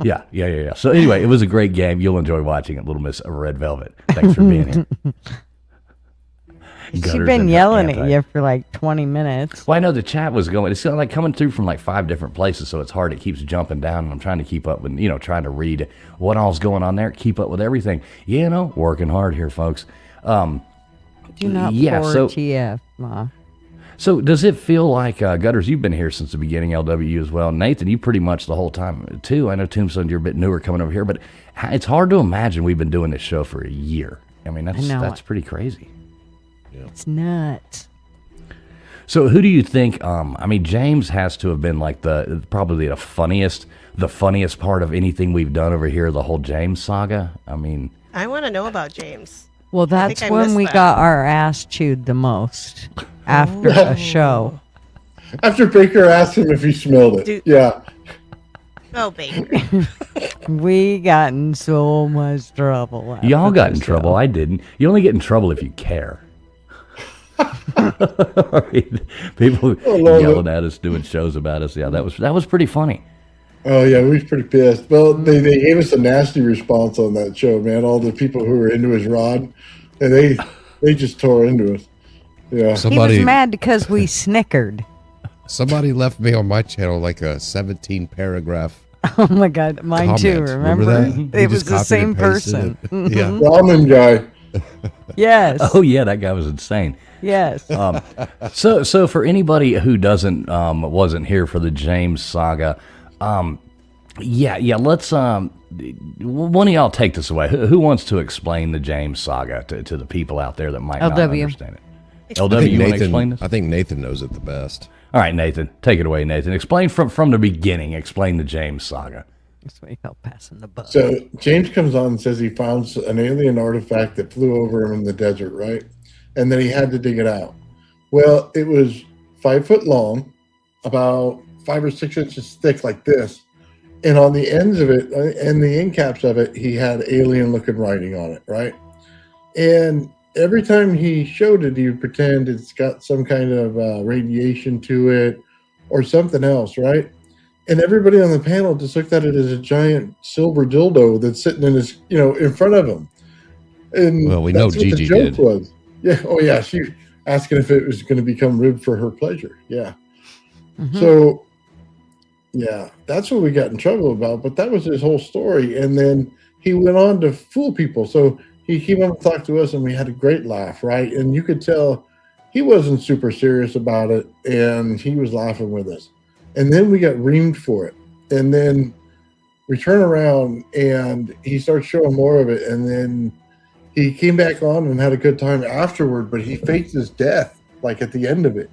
Yeah. So anyway, it was a great game. You'll enjoy watching it, Little Miss Red Velvet. Thanks for being here. She's Gutters been and yelling anti- at you for like 20 minutes. Well, I know the chat was going. It's like coming through from like 5 different places, so it's hard. It keeps jumping down, and I'm trying to keep up with, trying to read what all's going on there, keep up with everything. Working hard here, folks. Do not Yeah, pour so- TF, Ma. So does it feel like, Gutters, you've been here since the beginning, LW as well. Nathan, you pretty much the whole time, too. I know Tombstone, you're a bit newer coming over here, but it's hard to imagine we've been doing this show for a year. I mean, I know. that's pretty crazy. It's nuts. So who do you think? James has to have been like probably the funniest part of anything we've done over here. The whole James saga. I mean, I want to know about James. Well, that's think I when missed we that. got our ass chewed the most after a show. After Baker asked him if he smelled it. Dude. Yeah. Oh, baby. We got in so much trouble. after y'all got the in trouble. show. I didn't. You only get in trouble if you care. People love yelling at us, doing shows about us. Yeah, that was pretty funny. Oh yeah, we was pretty pissed. Well, they gave us a nasty response on that show, man. All the people who were into his rod, and they just tore into us. Yeah. He was Somebody mad because we snickered. left me on my channel like a 17 paragraph Oh my God, mine too. comment. Remember? that? He It was just the copied same and pasted person. it. Yeah. Ramen guy. Yes. Oh yeah, that guy was insane. Yes. So for anybody who wasn't here for the James saga, let's one of y'all take this away. Who wants to explain the James saga to the people out there that might not LW. understand it? I LW, think you want to explain this? I think Nathan knows it the best. All right, Nathan, take it away, Nathan. Explain from the beginning. Explain the James saga. That's what you call passing the buck. So James comes on and says he found an alien artifact that flew over him in the desert, right? And then he had to dig it out. Well, it was 5 foot long, about 5 or 6 inches thick, like this. And on the ends of it, and the end caps of it, he had alien-looking writing on it, right? And every time he showed it, he would pretend it's got some kind of radiation to it or something else, right? And everybody on the panel just looked at it as a giant silver dildo that's sitting in his, in front of him. And Well, we know that's what Gigi the joke did. was. Yeah. Oh, yeah. She asking if it was going to become ribbed for her pleasure. Yeah. Mhm. So, yeah, that's what we got in trouble about. But that was his whole story. And then he went on to fool people. So he came up and talked to us, and we had a great laugh, right? And you could tell he wasn't super serious about it, and he was laughing with us. And then we got reamed for it. And then we turn around, and he starts showing more of it. And then he came back on and had a good time afterward, but he faked his death, like at the end of it.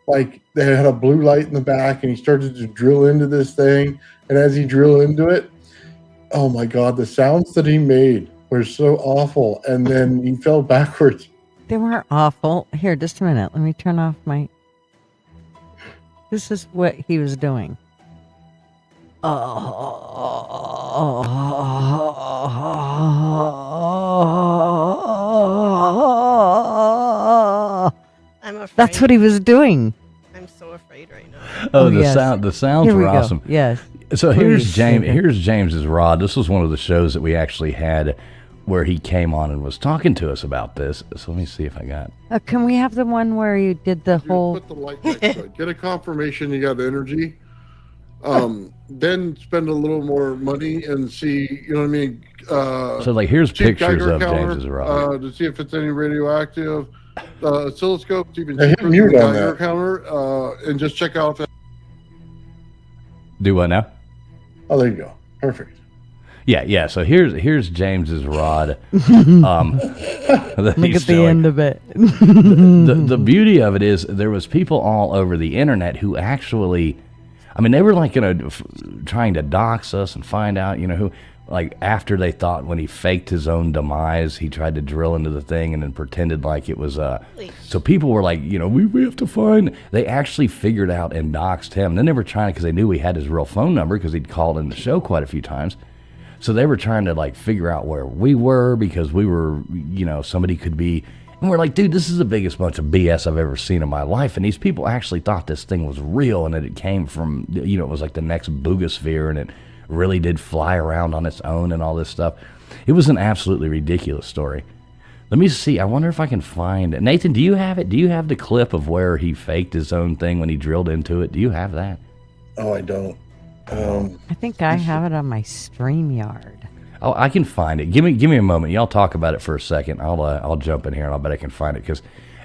Like they had a blue light in the back, and he started to drill into this thing. And as he drilled into it, oh my God, the sounds that he made were so awful. And then he fell backwards. They weren't awful. Here, just a minute. Let me turn off my. This is what he was doing. I'm afraid. That's what he was doing. I'm so afraid right now. Oh, Oh, the yes. the sounds Here we were go. awesome. Yes. So Please here's James. save it. Here's James's rod. This was one of the shows that we actually had where he came on and was talking to us about this. So let me see if I got. Can we have the one where you did the Dude, whole? put the light next to it. Get a confirmation you got energy. Then spend a little more money and see, you know what I mean? So like here's cheap pictures Geiger of counter, James's rod. to see if it's any radioactive. Oscilloscope, even Hey, hit cheaper mute than the on Geiger that. counter, and just check out that. Do what now? Oh, there you go. Perfect. Yeah. So here's James's rod. That Look he's at the showing. end of it. The beauty of it is there was people all over the internet who actually, I mean, they were like trying to dox us and find out, who, like after they thought when he faked his own demise, he tried to drill into the thing and then pretended like it was so people were like, we have to find. They actually figured out and doxed him. Then they were trying because they knew we had his real phone number because he'd called in the show quite a few times. So they were trying to like figure out where we were because we were, somebody could be. And we're like, dude, this is the biggest bunch of BS I've ever seen in my life. And these people actually thought this thing was real and that it came from, it was like the next boogosphere and it really did fly around on its own and all this stuff. It was an absolutely ridiculous story. Let me see. I wonder if I can find. Nathan, do you have it? Do you have the clip of where he faked his own thing when he drilled into it? Do you have that? Oh, I don't. I think I have it on my StreamYard. Oh, I can find it. Give me a moment. Y'all talk about it for a second. I'll jump in here and I'll bet I can find it because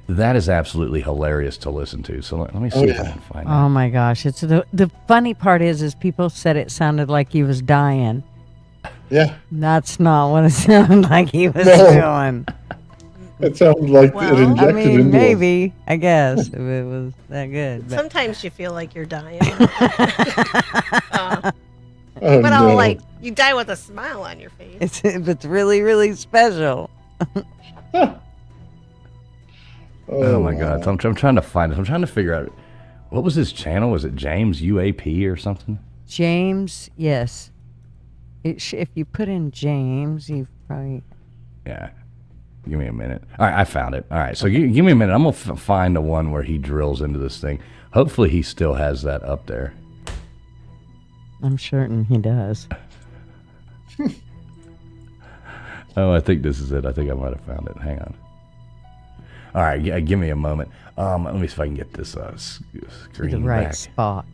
that is absolutely hilarious to listen to. So let me see if I can find it. Oh my gosh! It's the funny part is people said it sounded like he was dying. Yeah. That's not what it sounded like he was No. doing. It sounds like Well, it injected I mean, into him. maybe. I guess if it was that good. But Sometimes you feel like you're dying. Oh, But no. you die with a smile on your face. it's really, really special. Oh my God! So I'm trying to find it. I'm trying to figure out what was his channel. Was it James UAP or something? James, yes. If you put in James, you probably. Yeah. Give me a minute. All right, I found it. All right, so give me a minute. I'm gonna find the one where he drills into this thing. Hopefully, he still has that up there. I'm certain he does. Oh, I think this is it. I think I might have found it. Hang on. All right, give me a moment. Let me see if I can get this To screen the right back. spot.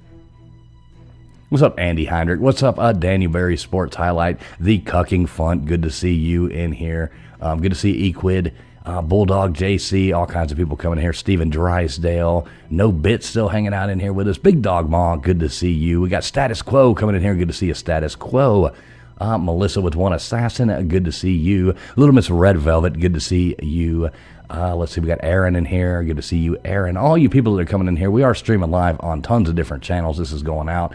What's up, Andy Heinrich? What's up, Daniel Berry Sports Highlight, the Cucking Font. Good to see you in here. Good to see Equid, Bulldog JC, all kinds of people coming here. Steven Drysdale, No Bit still hanging out in here with us. Big Dog Ma, good to see you. We got Status Quo coming in here. Good to see you, Status Quo. Melissa with One Assassin, good to see you. Little Miss Red Velvet, good to see you. Let's see, we got Aaron in here. Good to see you, Aaron. All you people that are coming in here, we are streaming live on tons of different channels. This is going out.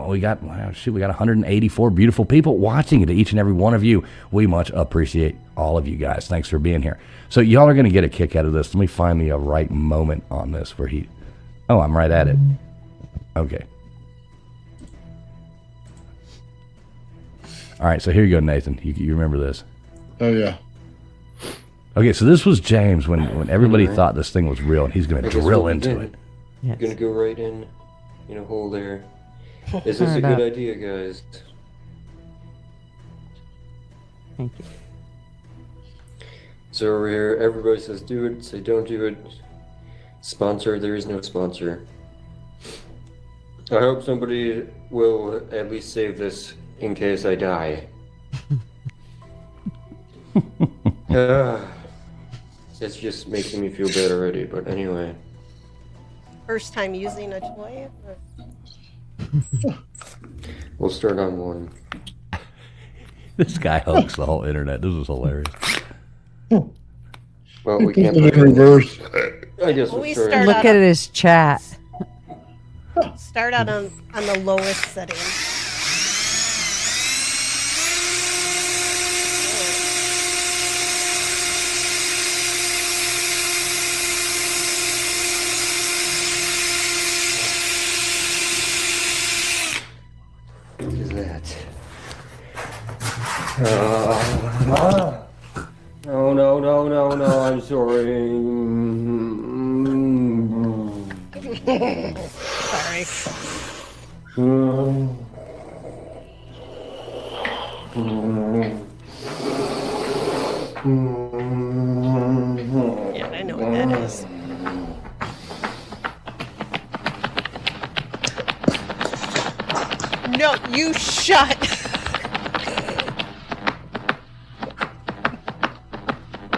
We got 184 beautiful people watching it. Each and every one of you, we much appreciate all of you guys. Thanks for being here. So y'all are going to get a kick out of this. Let me find the right moment on this where he. Oh, I'm right at it. Okay. All right, so here you go, Nathan. You remember this? Oh, yeah. Okay, so this was James when everybody thought this thing was real, and he's going to drill into it. Yes. Gonna go right in, hole there. Is this a good idea, guys? Thank you. So over here, everybody says do it, say don't do it. Sponsor, there is no sponsor. I hope somebody will at least save this in case I die. It's just making me feel bad already, but anyway. First time using a toy? We'll start on one. This guy hoaxed the whole internet. This was hilarious. Well, we can't Put it put in reverse. I guess Well, we'll we start. start Look at his chat. Start out on the lowest setting. No, no, no, no, no, I'm sorry. Sorry. Yeah, I know what that is. No, you shut.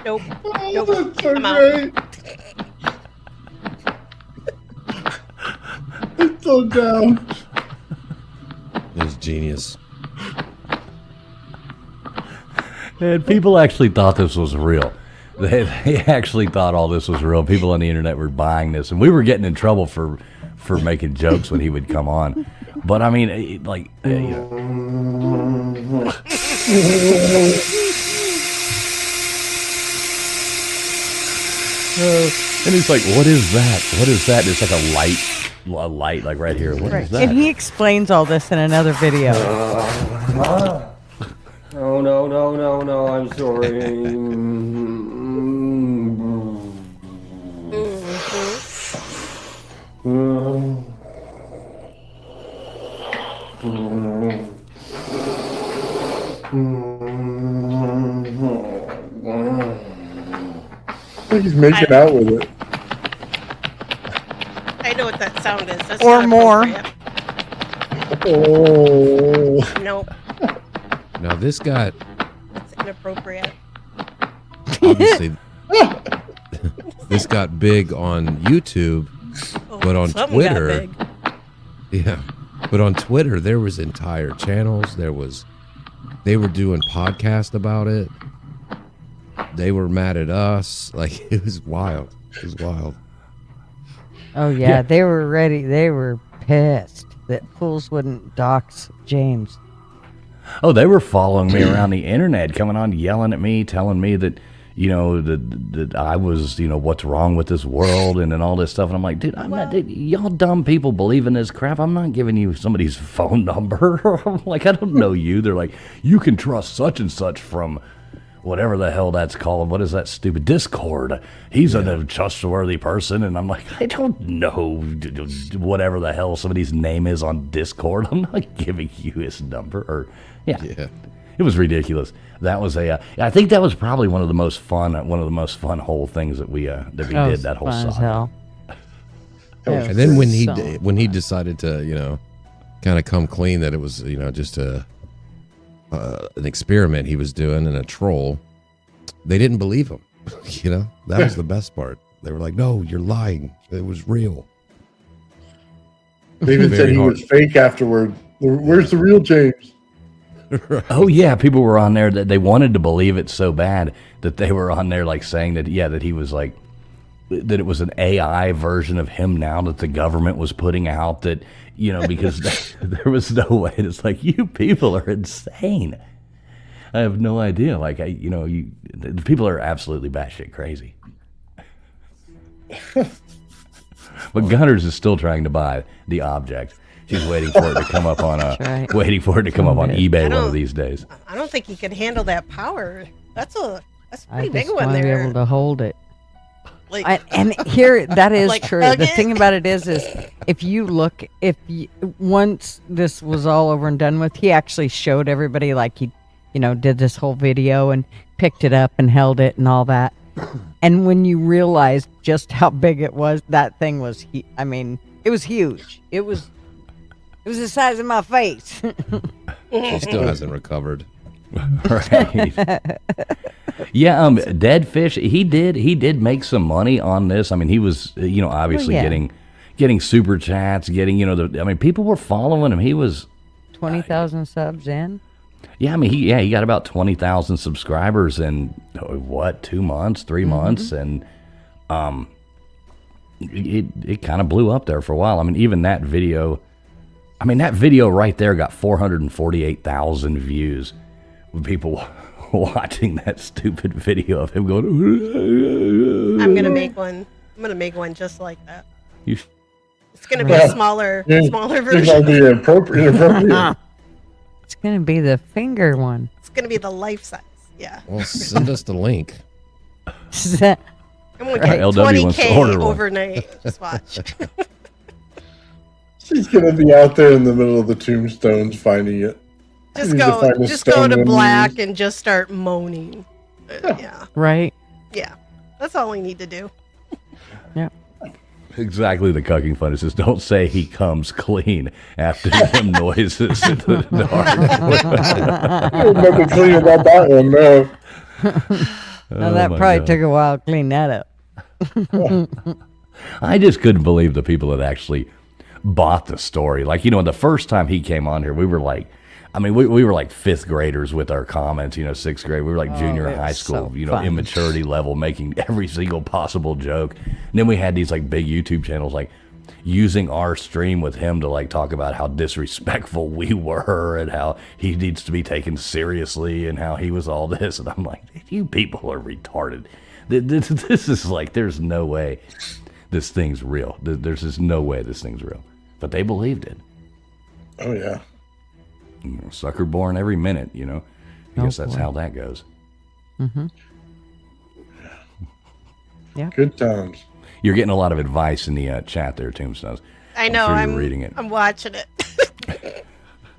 Nope. Nope. That's so I'm out. great. It's so down. It was genius. And people actually thought this was real. They actually thought all this was real. People on the internet were buying this, and we were getting in trouble for making jokes when he would come on. But I mean, and he's like, "What is that? What is that?" It's like a light, like right here. What is that? And he explains all this in another video. No, no, no, no, no, I'm sorry. I think he's making out with it. I know what that sound is. That's Or not more. appropriate. Oh. Nope. Now this got That's inappropriate. obviously this got big on YouTube, but on Something got Twitter, big. yeah, but on Twitter there was entire channels. They were doing podcasts about it. They were mad at us. Like it was wild. It was wild. Oh yeah, they were ready. They were pissed that fools wouldn't dox James. Oh, they were following me around the internet, coming on, yelling at me, telling me that, that I was, what's wrong with this world and all this stuff. And I'm like, dude, y'all dumb people believe in this crap. I'm not giving you somebody's phone number. I'm like, I don't know you. They're like, you can trust such and such from whatever the hell that's called. What is that stupid Discord? He's a trustworthy person. And I'm like, I don't know whatever the hell somebody's name is on Discord. I'm not giving you his number. Or yeah. It was ridiculous. That was I think that was probably one of the most fun whole things that we did that whole fun as saga. hell. And then when he decided to, kind of come clean that it was, just an experiment he was doing and a troll, they didn't believe him. That was the best part. They were like, "No, you're lying. It was real." They even said he was fake afterward. Where's the real James? Right. Oh yeah, people were on there that they wanted to believe it so bad that they were on there like saying that that he was like that it was an AI version of him now that the government was putting out that because there was no way. It's like, you people are insane. I have no idea. Like the people are absolutely batshit crazy. But Gunners is still trying to buy the object. She's waiting for it to come up on waiting for it to come up on eBay one of these days. I don't think he could handle that power. That's a I pretty big just one want to be there. able to hold it. Like, And here, that is Like, true. hug The it? thing about it is if you look, once this was all over and done with, he actually showed everybody, like he, did this whole video and picked it up and held it and all that. And when you realize just how big it was, that thing was, it was huge. It was the size of my face. She still hasn't recovered. Right. Yeah, Dead Fish, he did make some money on this. I mean, he was, obviously getting super chats, getting, people were following him. He was 20,000 subs in. Yeah, I mean, he got about 20,000 subscribers in 2 months, 3 months, and it kind of blew up there for a while. I mean, even that video right there got 448,000 views. People watching that stupid video of him going. I'm gonna make one. I'm gonna make one just like that. It's gonna be a smaller It's version. gonna be inappropriate. It's gonna be the finger one. It's gonna be the life size. Yeah. Well, send us the link. I'm gonna get LW wants to order 20K one. overnight. Just watch. She's gonna be out there in the middle of the tombstones finding it. Just Needs to go. find a Just go stone to one black used. and just start moaning. Yeah. Right. Yeah. That's all we need to do. Exactly the cucking fun is just don't say he comes clean after them noises into the dark. There's nothing clean about that one, no. Now that my probably God. took a while to clean that up. I just couldn't believe the people that actually bought the story. Like, the first time he came on here, we were like, we were like fifth graders with our comments, sixth grade. We were like junior it high was school, so fun. immaturity level, making every single possible joke. And then we had these like big YouTube channels, like using our stream with him to like talk about how disrespectful we were and how he needs to be taken seriously and how he was all this. And I'm like, you people are retarded. This is like, there's no way this thing's real. There's just no way this thing's real. But they believed it. Oh yeah. Sucker born every minute, I guess that's boy. how that goes. Good times. You're getting a lot of advice in the chat there, Tombstones. I know. Sure I'm you're reading it. I'm watching it.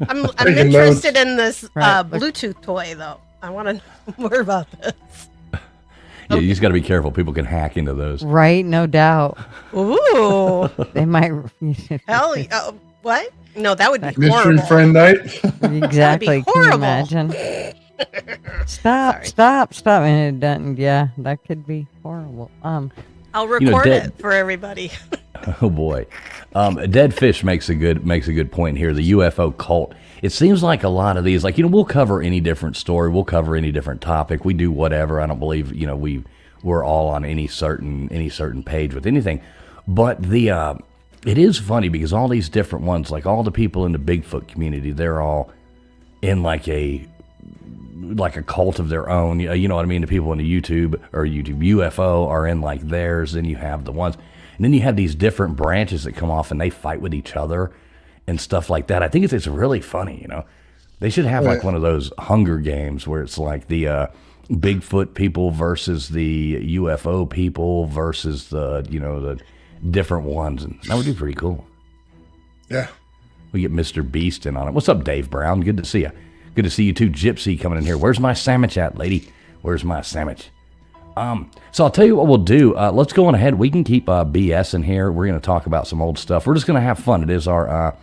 I'm Taking interested in this Right. Bluetooth toy, though. I want to know more about this. Yeah, you just got to be careful. People can hack into those. Right, no doubt. Ooh. They might. Hell, what? No, that would be Mystery horrible. friend night. Exactly. Can you horrible. imagine? Stop! Sorry. Stop! And it doesn't. Yeah, that could be horrible. I'll record Dead- it for everybody. Oh boy, Dead Fish makes a good point here. The UFO cult. It seems like a lot of these, like we'll cover any different story, we'll cover any different topic, we do whatever. I don't believe we're all on any certain page with anything, but it is funny because all these different ones, like all the people in the Bigfoot community, they're all in like a cult of their own. You know what I mean? The people in the YouTube UFO are in like theirs. Then you have the ones, and then you have these different branches that come off and they fight with each other and stuff like that. I think it's really funny. They should have like one of those Hunger Games where it's like the Bigfoot people versus the UFO people versus the the different ones, and that would be pretty cool. Yeah. We get Mr. Beast in on it. What's up, Dave Brown? Good to see you. Good to see you too, Gypsy, coming in here. Where's my sandwich at, lady? Where's my sandwich? So I'll tell you what we'll do. Let's go on ahead. We can keep BS in here. We're going to talk about some old stuff. We're just going to have fun. It is our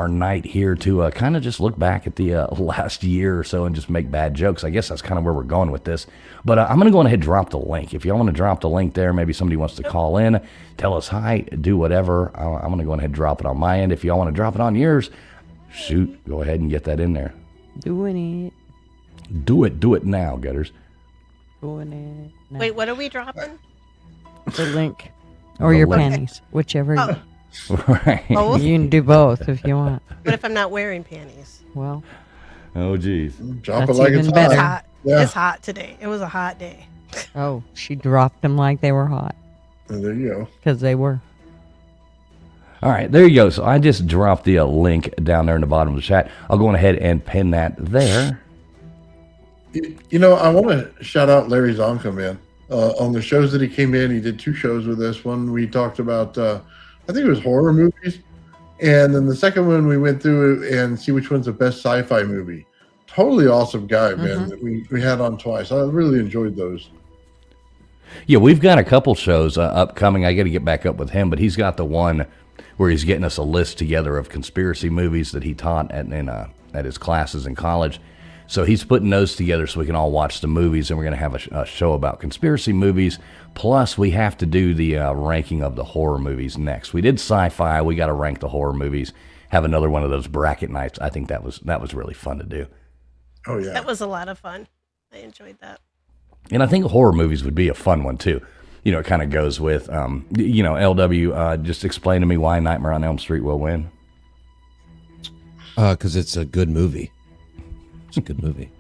night here to kind of just look back at the last year or so and just make bad jokes. I guess that's kind of where we're going with this. But I'm going to go on ahead and drop the link. If y'all want to drop the link there, maybe somebody wants to call in, tell us hi, do whatever. I'm going to go ahead and drop it on my end. If y'all want to drop it on yours, shoot, go ahead and get that in there. Doing it. Do it now, gutters. Doing it. No. Wait, what are we dropping? The link. Or The your link. panties. Whichever. Oh, Right. both? You can do both if you want. What if I'm not wearing panties? Well, Oh, geez. Drop That's it like even it's better. It's hot. hot. Yeah. It's hot today. It was a hot day. oh, she dropped them like they were hot. There you go. Because they were. All right, there you go. So I just dropped the link down there in the bottom of the chat. I'll go on ahead and pin that there. I want to shout out Larry Zonka, man. On the shows that he came in, he did 2 shows with us. One we talked about, I think it was horror movies. And then the second one we went through and see which one's the best sci-fi movie. Totally awesome guy, man, that we had on twice. I really enjoyed those. Yeah, we've got a couple shows upcoming. I got to get back up with him, but he's got the one where he's getting us a list together of conspiracy movies that he taught at his classes in college. So he's putting those together so we can all watch the movies, and we're going to have a show about conspiracy movies. Plus, we have to do the ranking of the horror movies next. We did sci-fi. We got to rank the horror movies. Have another one of those bracket nights. I think that was really fun to do. Oh, yeah. That was a lot of fun. I enjoyed that. And I think horror movies would be a fun one, too. It kind of goes with, LW, just explain to me why Nightmare on Elm Street will win. Because it's a good movie. It's a good movie.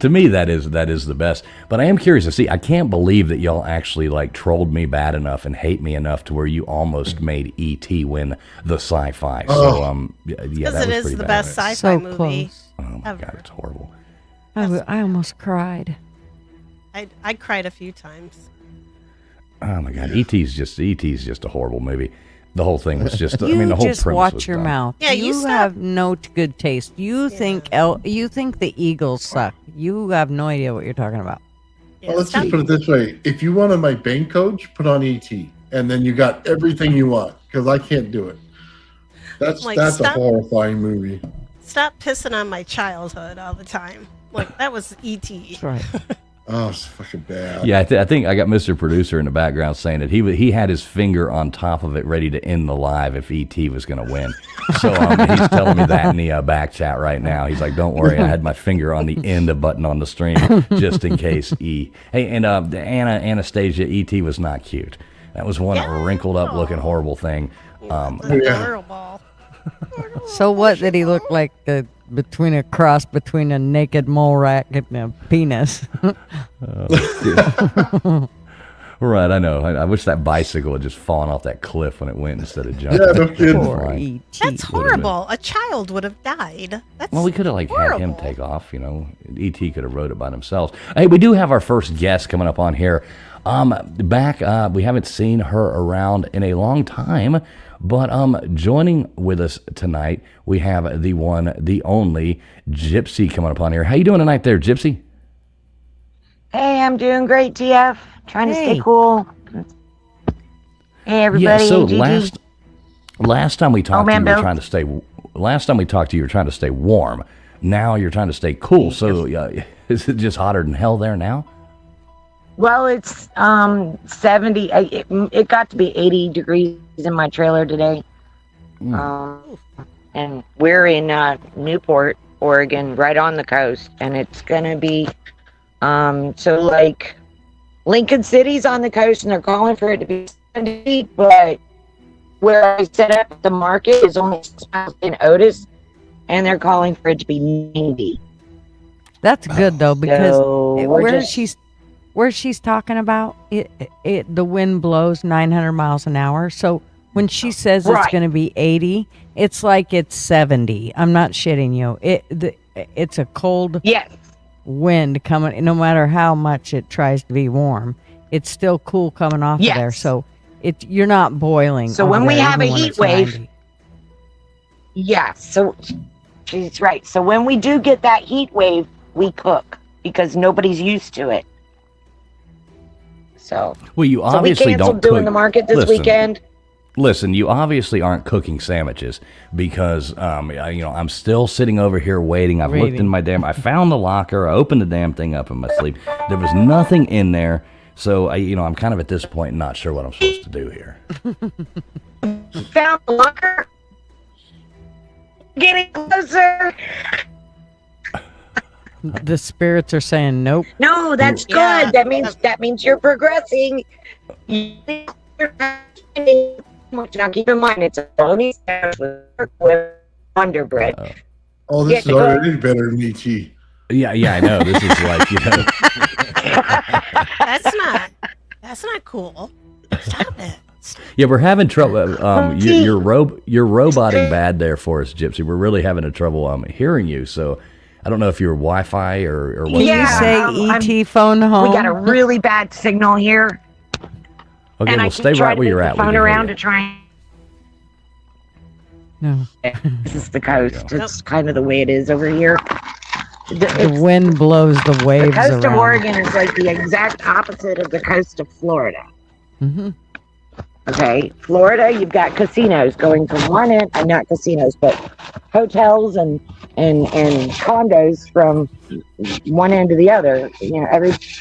To me, that is the best. But I am curious to see. I can't believe that y'all actually like trolled me bad enough and hate me enough to where you almost made E.T. win the sci-fi. So yeah, that Because was it is pretty the bad. best sci-fi So movie. close. Oh my ever. god, it's horrible. I almost cried. I cried a few times. Oh my god, E.T.'s just a horrible movie. The whole thing was just. You I mean, the whole just premise watch was your dumb. mouth. Yeah, you stop. have no good taste. You think the Eagles suck. You have no idea what you're talking about. Yeah, Well, let's stop- just put it this way: if you wanted my bank coach, put on ET, and then you got everything you want. Because I can't do it. That's Like, a stop. horrifying movie. Stop pissing on my childhood all the time. Like, that was E.T. That's right. Oh, it's fucking bad. Yeah, I think I got Mr. Producer in the background saying that he had his finger on top of it, ready to end the live if ET was going to win. So he's telling me that in the back chat right now. He's like, "Don't worry, I had my finger on the end of button on the stream just in case E." Hey, and Anastasia, ET was not cute. That was one wrinkled up looking horrible thing. Adorable. So what did he look like? Between a cross between a naked mole rat and a penis. Right, I know. I wish that bicycle had just fallen off that cliff when it went instead of jumping. Yeah, no kidding. Poor Flying. E.T. That's horrible. A child would have died. That's Well, we could have had him horrible. take off. ET could have wrote it by themselves. Hey, we do have our first guest coming up on here. We haven't seen her around in a long time, but joining with us tonight, we have the one, the only Gypsy coming up on here. How you doing tonight, there, Gypsy? Hey, I'm doing great, TF. Trying to stay Hey. cool. Hey, everybody. Yeah. So Hey, Gigi. last time we talked, man, you were Bill. trying to stay. Last time we talked to you, were trying to stay warm. Now you're trying to stay cool. So is it just hotter than hell there now? Well, it's 70. It got to be 80 degrees in my trailer today. And we're in Newport, Oregon, right on the coast, and it's gonna be so like Lincoln City's on the coast, and they're calling for it to be 70, but where I set up the market is only 6 miles in Otis, and they're calling for it to be 90. That's good though, because So where she's talking about the wind blows 900 miles an hour. So when she says it's Right. going to be 80, it's like it's 70. I'm not shitting you. It's a cold Yes. wind coming. No matter how much it tries to be warm, it's still cool coming off of there. Yes. So you're not boiling. So over when we there, have a even when heat it's wave, 90. Yeah, so she's right. So when we do get that heat wave, we cook because nobody's used to it. So, Well, you we obviously canceled don't doing cook. the market this weekend. Listen, you obviously aren't cooking sandwiches because, I'm still sitting over here waiting. I've looked in my I found the locker. I opened the damn thing up in my sleep. There was nothing in there. So, I'm kind of at this point not sure what I'm supposed to do here. Found the locker. Getting closer. The spirits are saying nope. No, that's good. Yeah. That means you're progressing. Now keep in mind it's a bologna sandwich with Wonder Bread. Oh, this is already better than ET. Yeah, I know. This is like, That's not cool. Stop it. Yeah, we're having trouble. You're roboting bad there for us, Gypsy. We're really having a trouble hearing you. So I don't know if you're Wi-Fi or what. Can you say ET phone home? We got a really bad signal here. Okay, and well, I stay keep right trying where to you're move at. the phone around to try. No. This is the coast. It's kind of the way it is over here. The wind blows the waves The coast around. of Oregon is like the exact opposite of the coast of Florida. Mm-hmm. Okay, Florida, you've got casinos going from one end, not casinos, but hotels and condos from one end to the other.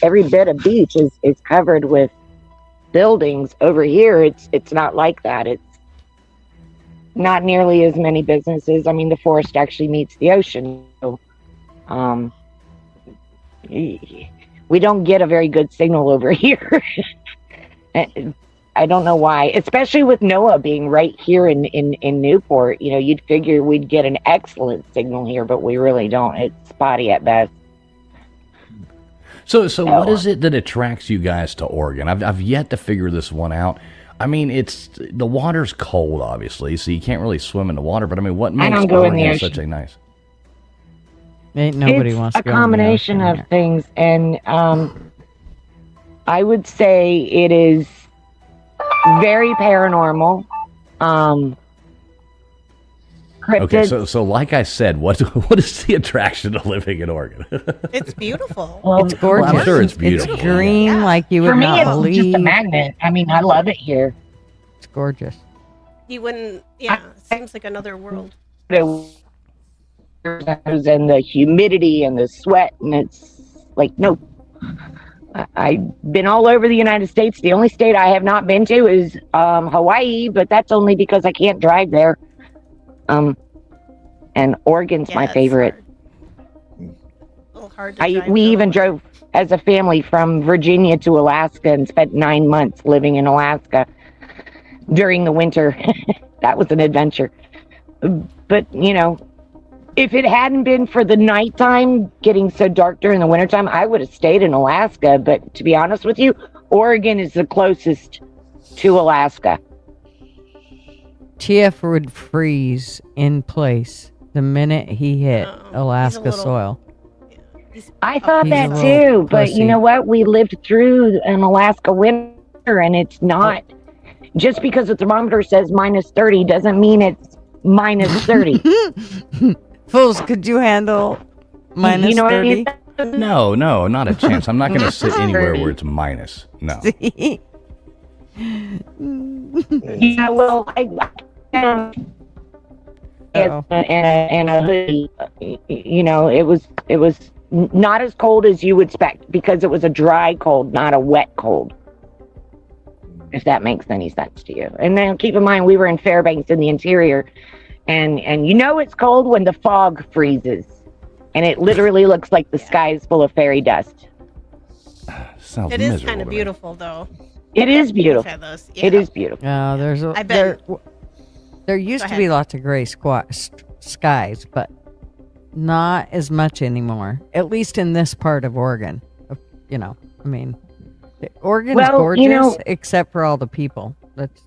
Every bit of beach is covered with buildings. Over here, it's not like that. It's not nearly as many businesses. I mean, the forest actually meets the ocean. So, we don't get a very good signal over here. I don't know why, especially with NOAA being right here in Newport. You'd figure we'd get an excellent signal here, but we really don't. It's spotty at best. So what is it that attracts you guys to Oregon? I've yet to figure this one out. I mean, the water's cold, obviously, so you can't really swim in the water. But I mean, what makes Oregon such a nice? Ain't nobody wants to go in the combination ocean of things, and I would say it is very paranormal. Cryptids. Okay, so like I said, what is the attraction to living in Oregon? It's beautiful. Well, It's gorgeous. I'm sure it's beautiful. It's green like you would for me, not it's believe. just a magnet. I mean, I love it here. It's gorgeous. You wouldn't. Yeah, it seems like another world. And the humidity and the sweat, and it's like, no. I've been all over the United States. The only state I have not been to is Hawaii, but that's only because I can't drive there. And Oregon's my favorite. A little hard to drive We through. even drove as a family from Virginia to Alaska and spent 9 months living in Alaska during the winter. That was an adventure. But, if it hadn't been for the nighttime getting so dark during the wintertime, I would have stayed in Alaska. But to be honest with you, Oregon is the closest to Alaska. TF would freeze in place the minute he hit Alaska soil. I thought He's a that little too, but pussy. you know what? We lived through an Alaska winter, and it's not just because the thermometer says minus 30 doesn't mean it's minus 30. Fools, could you handle minus You know what I 30? mean? No, not a chance. I'm not going to sit anywhere where it's minus. No. Yeah, well, and a hoodie. It was not as cold as you would expect because it was a dry cold, not a wet cold. If that makes any sense to you. And then keep in mind we were in Fairbanks in the interior, and it's cold when the fog freezes, and it literally looks like the sky is full of fairy dust. Sounds It is miserable kind of to me. beautiful, though. It is beautiful. We've had those, It is beautiful. There's I bet. there used Go to ahead. be lots of gray skies, but not as much anymore. At least in this part of Oregon. I mean, Oregon's Well, gorgeous except for all the people. That's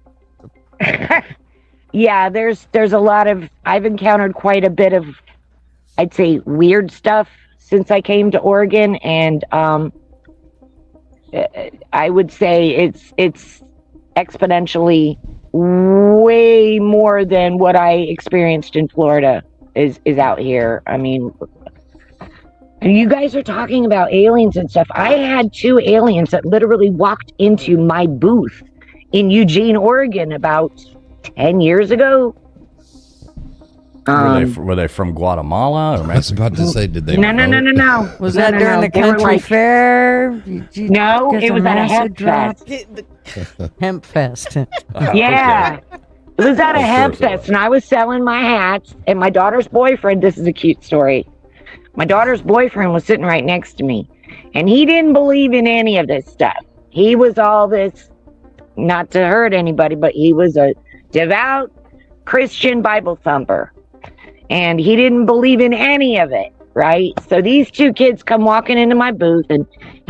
Yeah, there's a lot of, I've encountered quite a bit of, I'd say, weird stuff since I came to Oregon, and I would say it's exponentially way more than what I experienced in Florida is out here. I mean, you guys are talking about aliens and stuff. I had 2 aliens that literally walked into my booth in Eugene, Oregon about 10 years ago. Were they from Guatemala or I was about to say, did they? No. was No, that no, during no. the They were country like- fair? No, Get it some was at a acid hemp drop? fest. Hemp fest. Yeah. It was at a Of hemp course it fest, was. and I was selling my hats, and my daughter's boyfriend, this is a cute story. My daughter's boyfriend was sitting right next to me, and he didn't believe in any of this stuff. He was all this, not to hurt anybody, but he was a devout Christian Bible thumper, and he didn't believe in any of it, right? So these 2 kids come walking into my booth, and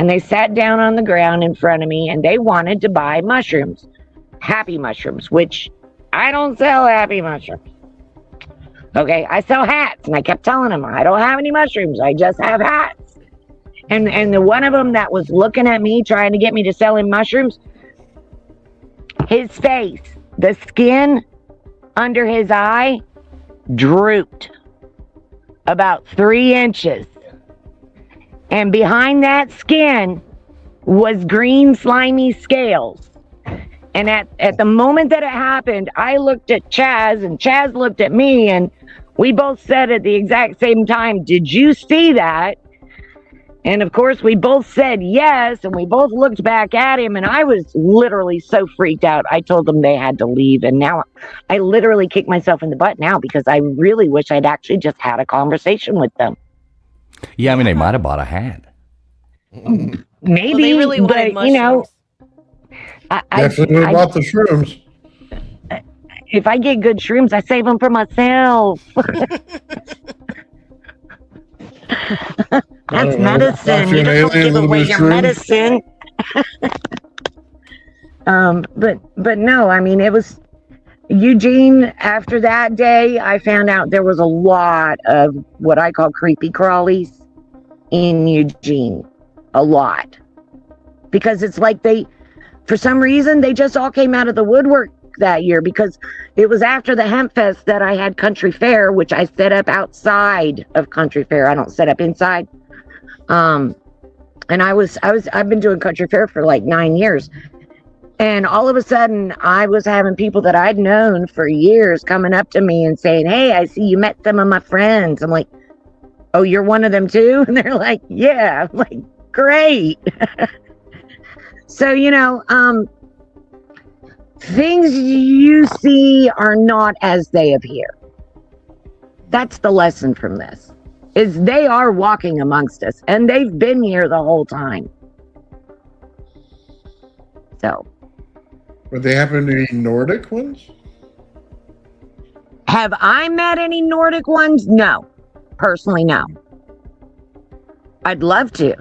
they sat down on the ground in front of me, and they wanted to buy mushrooms, happy mushrooms, which I don't sell happy mushrooms. Okay, I sell hats, and I kept telling them I don't have any mushrooms. I just have hats. And the one of them that was looking at me, trying to get me to sell him mushrooms, his face, the skin under his eye, drooped about 3 inches, and behind that skin was green slimy scales. And at the moment that it happened, I looked at Chaz, and Chaz looked at me, and we both said at the exact same time, "Did you see that?" And of course, we both said yes, and we both looked back at him, and I was literally so freaked out. I told them they had to leave, and now I literally kick myself in the butt now because I really wish I'd actually just had a conversation with them. Yeah, I mean, they might have bought a hat. Maybe, Well, they really wanted but you know, mushrooms. Definitely would have bought the shrooms. if I get good shrooms, I save them for myself. That's medicine. You don't give away your medicine. But no, I mean, it was Eugene. After that day, I found out there was a lot of what I call creepy crawlies in Eugene. A lot. Because it's like for some reason, they just all came out of the woodwork that year, because it was after the Hemp Fest that I had Country Fair, which I set up outside of Country Fair. I don't set up inside. And I've been doing Country Fair for like 9 years. And all of a sudden, I was having people that I'd known for years coming up to me and saying, "Hey, I see you met some of my friends." I'm like, "Oh, you're one of them too?" And they're like, "Yeah." I'm like, "Great." So, things you see are not as they appear. That's the lesson from this, is they are walking amongst us, and they've been here the whole time. So. But they happen to be Nordic ones? Have I met any Nordic ones? No. Personally, no. I'd love to.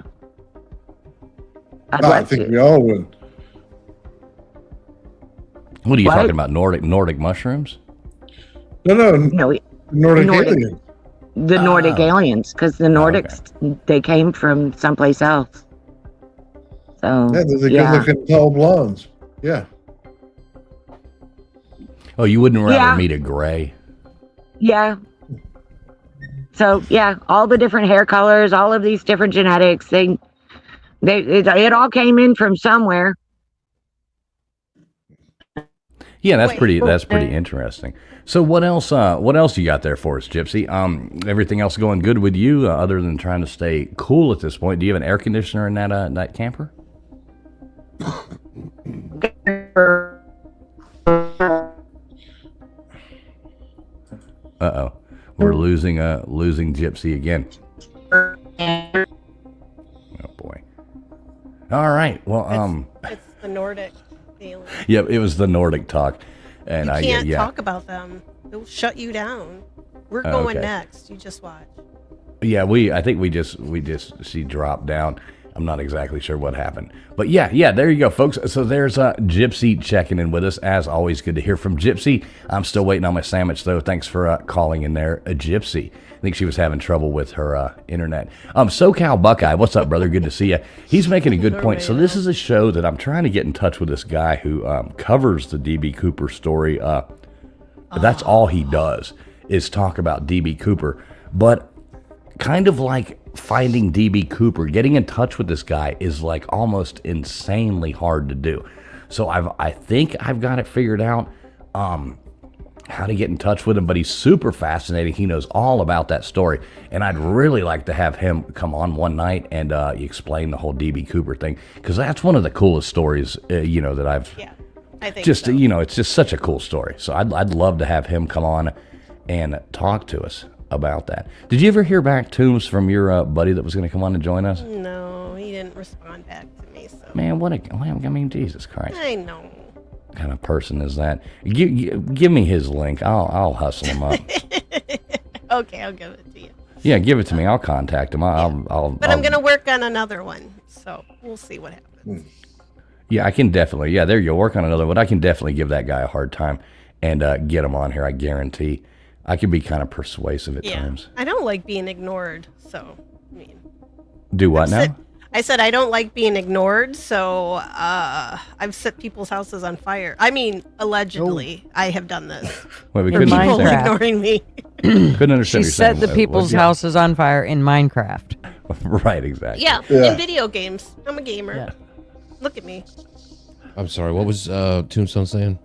I think we all would. What are you talking about? Nordic mushrooms? No. Nordic aliens. The Oh. Nordic aliens, because the Nordics, they came from someplace else. So Yeah, there's a good-looking tall blondes. Yeah. Oh, you wouldn't rather meet a gray? Yeah. So yeah, all the different hair colors, all of these different genetics, it all came in from somewhere. Yeah, that's pretty interesting. So what else you got there for us, Gypsy? Everything else going good with you, other than trying to stay cool at this point? Do you have an air conditioner in that camper? Uh-oh. We're losing Gypsy again. Oh boy. All right. Well, it's the Nordic alien. Yep, it was the Nordic talk. And you can't talk about them. They'll shut you down. We're going next. You just watch. Yeah, I think she dropped down. I'm not exactly sure what happened. But yeah, there you go, folks. So there's Gypsy checking in with us. As always, good to hear from Gypsy. I'm still waiting on my sandwich, though. Thanks for calling in there, Gypsy. I think she was having trouble with her internet. SoCal Buckeye, what's up, brother? Good to see you. He's making a good point. So this is a show that I'm trying to get in touch with this guy who covers the D.B. Cooper story. That's all he does is talk about D.B. Cooper. But kind of like finding D.B. Cooper, getting in touch with this guy is like almost insanely hard to do. So I think I've got it figured out how to get in touch with him, but he's super fascinating. He knows all about that story, and I'd really like to have him come on one night and explain the whole D.B. Cooper thing, because that's one of the coolest stories that I've I think just so. It's just such a cool story. So I'd love to have him come on and talk to us about that. Did you ever hear back, Toombs, from your buddy that was going to come on and join us? No, he didn't respond back to me. So. Man, Jesus Christ. I know. What kind of person is that? Give me his link. I'll hustle him up. Okay, I'll give it to you. Yeah, give it to me. I'll contact him. But I'm going to work on another one, so we'll see what happens. Yeah, I can definitely. Yeah, there you go. Work on another one. I can definitely give that guy a hard time and get him on here. I guarantee. I can be kind of persuasive at times. I don't like being ignored, so I mean. Do what now? I said I don't like being ignored, so I've set people's houses on fire. I mean, allegedly, I have done this. Wait, we for couldn't people understand. ignoring me. Couldn't understand. She what you're set saying. the people's houses on fire in Minecraft. Right, exactly. Yeah, in video games. I'm a gamer. Yeah. Look at me. I'm sorry. What was Tombstone saying?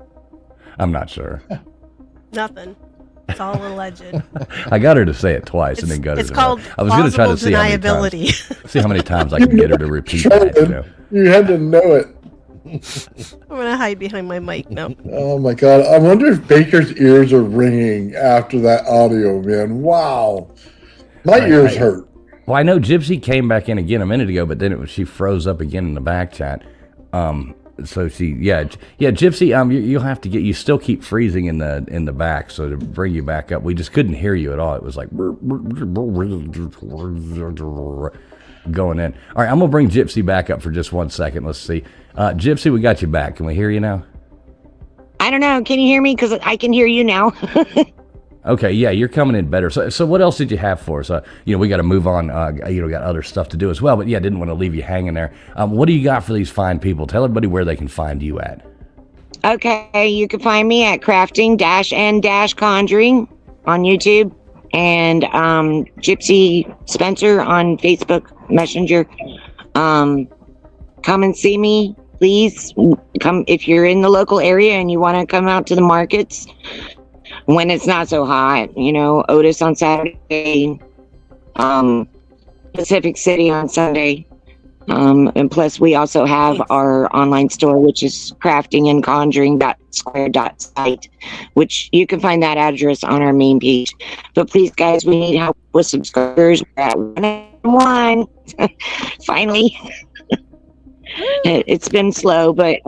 I'm not sure. Nothing. It's all alleged. I got her to say it twice and then got her. It's called I was going to try to see how many times I could get her to repeat that. You had to know it. I'm going to hide behind my mic now. Oh my God. I wonder if Baker's ears are ringing after that audio, man. Wow. My ears hurt. Well, I know Gypsy came back in again a minute ago, but then she froze up again in the back chat. So Gypsy. You'll have to you still keep freezing in the back. So to bring you back up, we just couldn't hear you at all. It was like going in. All right, I'm gonna bring Gypsy back up for just 1 second. Let's see, Gypsy, we got you back. Can we hear you now? I don't know. Can you hear me? Because I can hear you now. Okay, yeah, you're coming in better. So what else did you have for us? We got to move on. Got other stuff to do as well. But yeah, didn't want to leave you hanging there. What do you got for these fine people? Tell everybody where they can find you at. Okay, you can find me at crafting-and-conjuring on YouTube, and Gypsy Spencer on Facebook Messenger. Come and see me, please. Come if you're in the local area and you want to come out to the markets when it's not so hot. Otis on Saturday, Pacific City on Sunday. And plus we also have our online store, which is craftingandconjuring.square.site, which you can find that address on our main page. But please, guys, we need help with subscribers. We're at 101. Finally. It's been slow, but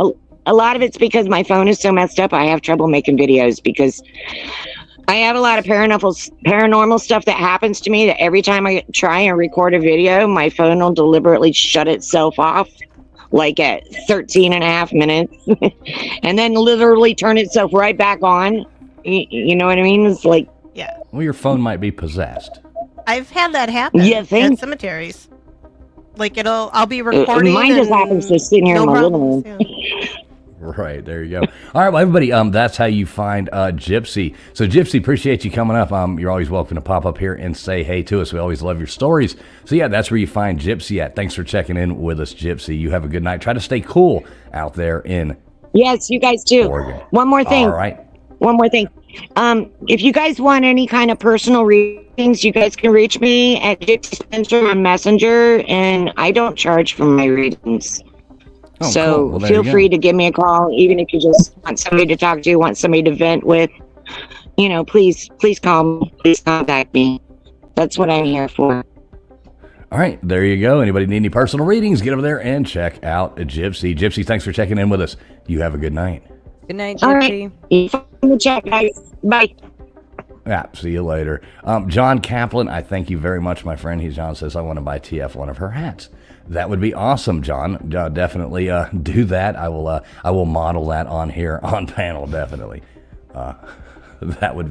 a lot of it's because my phone is so messed up. I have trouble making videos because I have a lot of paranormal stuff that happens to me that every time I try and record a video, my phone will deliberately shut itself off like at 13 and a half minutes and then literally turn itself right back on. You know what I mean? It's like, yeah. Well, your phone might be possessed. I've had that happen at cemeteries. Like I'll be recording. Mine just happens to sit here in my living room. Yeah. Right, there you go. All right, well, everybody, that's how you find Gypsy. So, Gypsy, appreciate you coming up. You're always welcome to pop up here and say hey to us. We always love your stories. So, yeah, that's where you find Gypsy at. Thanks for checking in with us, Gypsy. You have a good night. Try to stay cool out there in Yes, you guys too. Oregon. One more thing. All right. One more thing. If you guys want any kind of personal readings, you guys can reach me at Gypsy Spencer on Messenger, and I don't charge for my readings. Oh, so cool. Well, feel free to give me a call, even if you just want somebody to talk to, want somebody to vent with. Please call me. Please contact me. That's what I'm here for. All right, there you go. Anybody need any personal readings, get over there and check out Gypsy. Gypsy, thanks for checking in with us. You have a good night. Good night, All Gypsy. right. In the chat, guys. Bye. Yeah, see you later. John Kaplan, I thank you very much, my friend. John says, I want to buy TF one of her hats. That would be awesome, John. Definitely do that. I will model that on here on panel, definitely. That would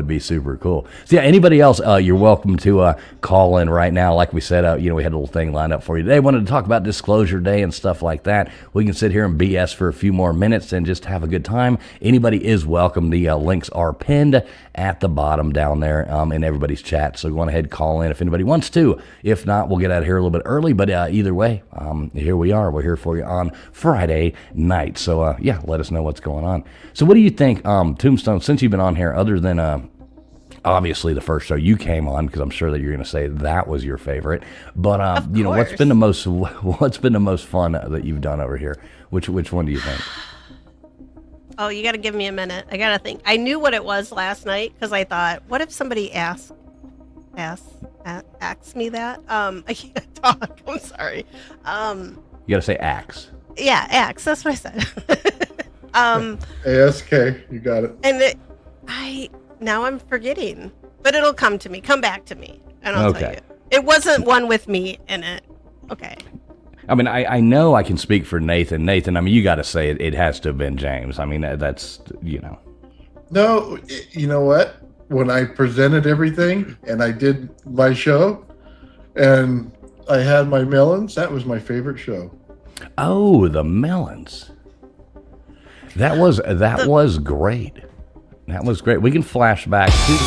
be super cool. So yeah, anybody else, you're welcome to call in right now. Like we said, we had a little thing lined up for you today. Wanted to talk about Disclosure Day and stuff like that. We can sit here and BS for a few more minutes and just have a good time. Anybody is welcome. The links are pinned at the bottom down there in everybody's chat. So go on ahead, call in if anybody wants to. If not, we'll get out of here a little bit early. But either way, here we are. We're here for you on Friday night. So yeah, let us know what's going on. So what do you think, Tombstone? Since you've been on here, other than obviously the first show you came on, because I'm sure that you're going to say that was your favorite. But what's been the most fun that you've done over here? Which one do you think? Oh, you got to give me a minute. I got to think. I knew what it was last night because I thought, what if somebody asks me that? I can't talk. I'm sorry. You got to say axe. Yeah, axe. That's what I said. ASK, you got it. And now I'm forgetting, but it'll come back to me, and I'll tell you. It wasn't one with me in it. Okay. I mean, I know I can speak for Nathan. Nathan, I mean, you got to say it has to have been James. I mean, that's. No, you know what? When I presented everything and I did my show, and I had my melons, that was my favorite show. Oh, the melons. That was great. That was great. We can flash back to.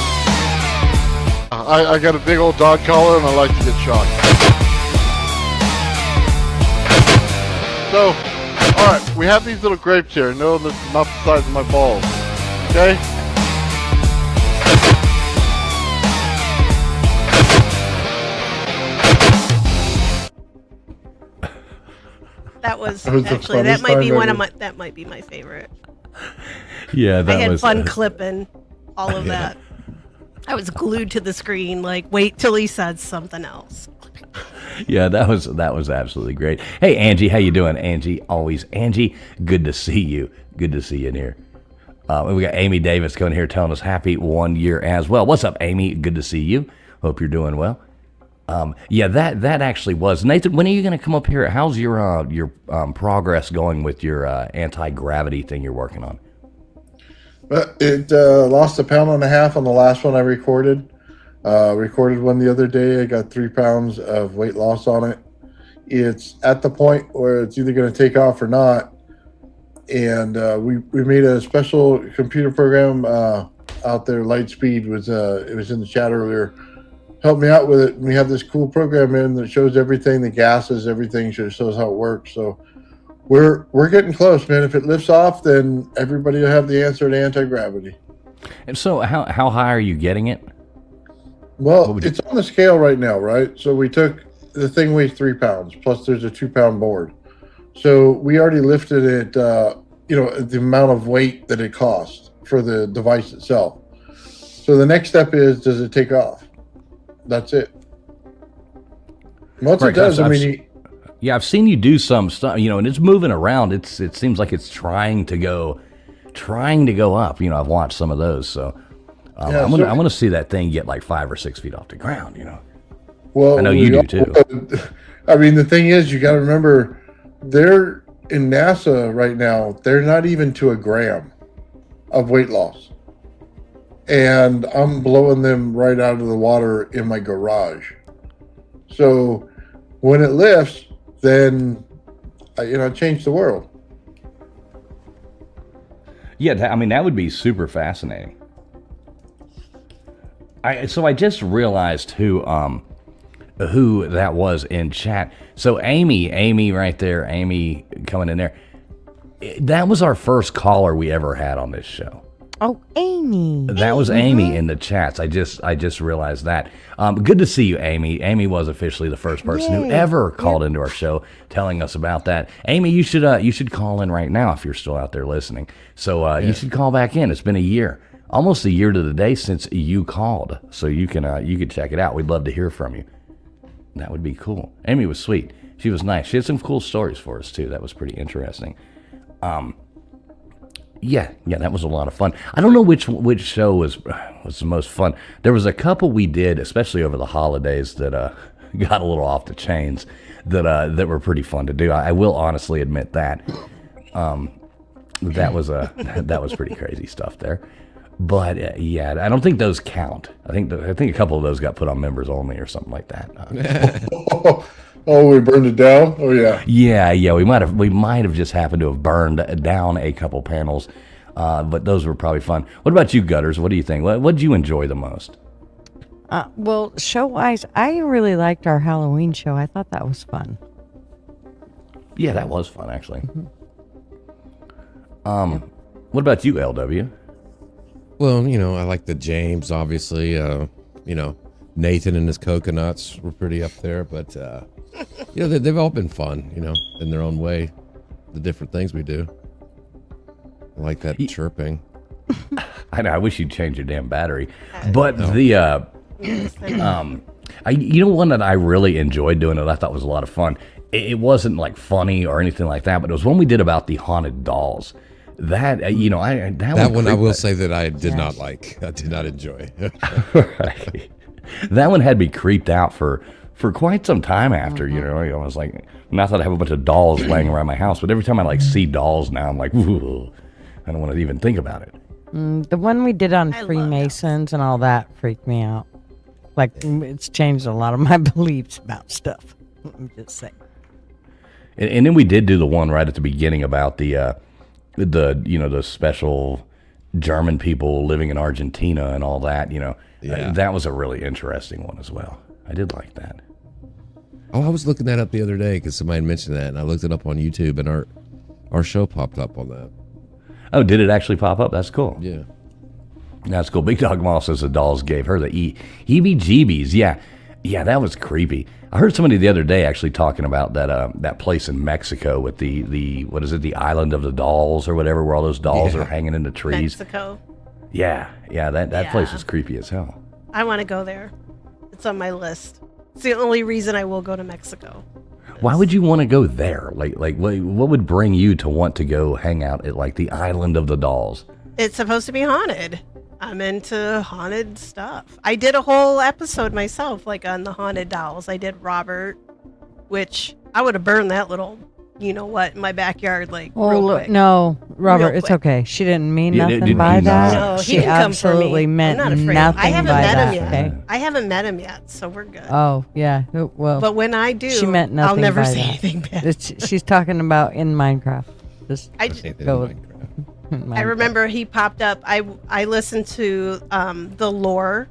I got a big old dog collar and I like to get shocked. So, all right, we have these little grapes here. No, that's not the size of my balls. Okay. That was That was actually that might be that might be my favorite. Yeah, I had fun clipping all of that. I was glued to the screen, like, wait till he said something else. Yeah, that was absolutely great. Hey, Angie, how you doing? Angie, always Angie. Good to see you. Good to see you in here. We got Amy Davis coming here telling us happy 1 year as well. What's up, Amy? Good to see you. Hope you're doing well. Yeah, that actually was Nathan. When are you going to come up here? How's your progress going with your anti-gravity thing you're working on? It lost 1.5 pounds on the last one I recorded. Recorded one the other day. I got 3 pounds of weight loss on it. It's at the point where it's either going to take off or not. And we made a special computer program out there. Lightspeed was it was in the chat earlier. Helped me out with it. We have this cool program in that shows everything, the gases, everything, shows how it works. So we're getting close, man. If it lifts off, then everybody will have the answer to anti-gravity. And so how high are you getting it? Well, it's on the scale right now, right? So we took, the thing weighs 3 pounds, plus there's a 2-pound board. So we already lifted it, the amount of weight that it costs for the device itself. So the next step is, does it take off? That's it. Once it does, I've seen you do some stuff, and it's moving around. It seems like it's trying to go up. I've watched some of those, so I want to see that thing get like 5 or 6 feet off the ground. Well, I know you do too. The thing is, you got to remember, they're in NASA right now. They're not even to a gram of weight loss. And I'm blowing them right out of the water in my garage. So when it lifts, then I change the world. Yeah, that would be super fascinating. So I just realized who that was in chat. So Amy right there, Amy coming in there. That was our first caller we ever had on this show. Oh, Amy. That was Amy in the chats. I just realized that. Good to see you, Amy. Amy was officially the first person who ever called into our show telling us about that. Amy, you should call in right now if you're still out there listening. So you should call back in. It's been a year, almost a year to the day since you called. So you can check it out. We'd love to hear from you. That would be cool. Amy was sweet. She was nice. She had some cool stories for us too. That was pretty interesting. Yeah, that was a lot of fun. I don't know which show was the most fun. There was a couple we did, especially over the holidays, that got a little off the chains, that were pretty fun to do. I will honestly admit that. That was pretty crazy stuff there. But I don't think those count. I think a couple of those got put on members only or something like that. Oh, we burned it down? Oh, yeah. Yeah. We might have just happened to have burned down a couple panels, but those were probably fun. What about you, Gutters? What do you think? What did you enjoy the most? Well, show-wise, I really liked our Halloween show. I thought that was fun. Yeah, that was fun, actually. Mm-hmm. What about you, LW? Well, I like the James, obviously. Nathan and his coconuts were pretty up there, but they've all been fun, in their own way. The different things we do. I like that chirping. I know. I wish you'd change your damn battery. But the one that I really enjoyed doing that I thought was a lot of fun. It wasn't like funny or anything like that, but it was one we did about the haunted dolls. That one I will say that I did not like. I did not enjoy. Right. That one had me creeped out for quite some time after. I was like, not that I have a bunch of dolls laying around my house, but every time I see dolls now, I'm like, ooh, I don't want to even think about it. The one we did on Freemasons and all that freaked me out. Like, it's changed a lot of my beliefs about stuff. I'm just saying. And then we did do the one right at the beginning about the special German people living in Argentina and all that. That was a really interesting one as well. I did like that. Oh, I was looking that up the other day because somebody mentioned that, and I looked it up on YouTube, and our show popped up on that. Oh, did it actually pop up? That's cool. Yeah. That's cool. Big Dog Moss says the dolls gave her the heebie-jeebies. Yeah, that was creepy. I heard somebody the other day actually talking about that place in Mexico with the what is it, the Island of the Dolls or whatever, where all those dolls are hanging in the trees. Mexico. Yeah, that place is creepy as hell. I want to go there. It's on my list. It's the only reason I will go to Mexico. Why would you want to go there? Like what would bring you to want to go hang out at like the Island of the Dolls? It's supposed to be haunted. I'm into haunted stuff. I did a whole episode myself, like on the haunted dolls. I did Robert, which I would have burned that little, you know what, in my backyard, like real quick. No, Robert, Real it's quick. okay. She didn't mean You nothing didn't by mean that. No, he She can come for me. absolutely I'm meant not afraid. nothing I haven't by met that. him yet. Okay. I haven't met him yet, so we're good. Oh yeah. Well, But when I do, she meant nothing I'll never by say that. anything bad. she's talking about in Minecraft. Just I, go with I remember he popped up. I listened to the Lore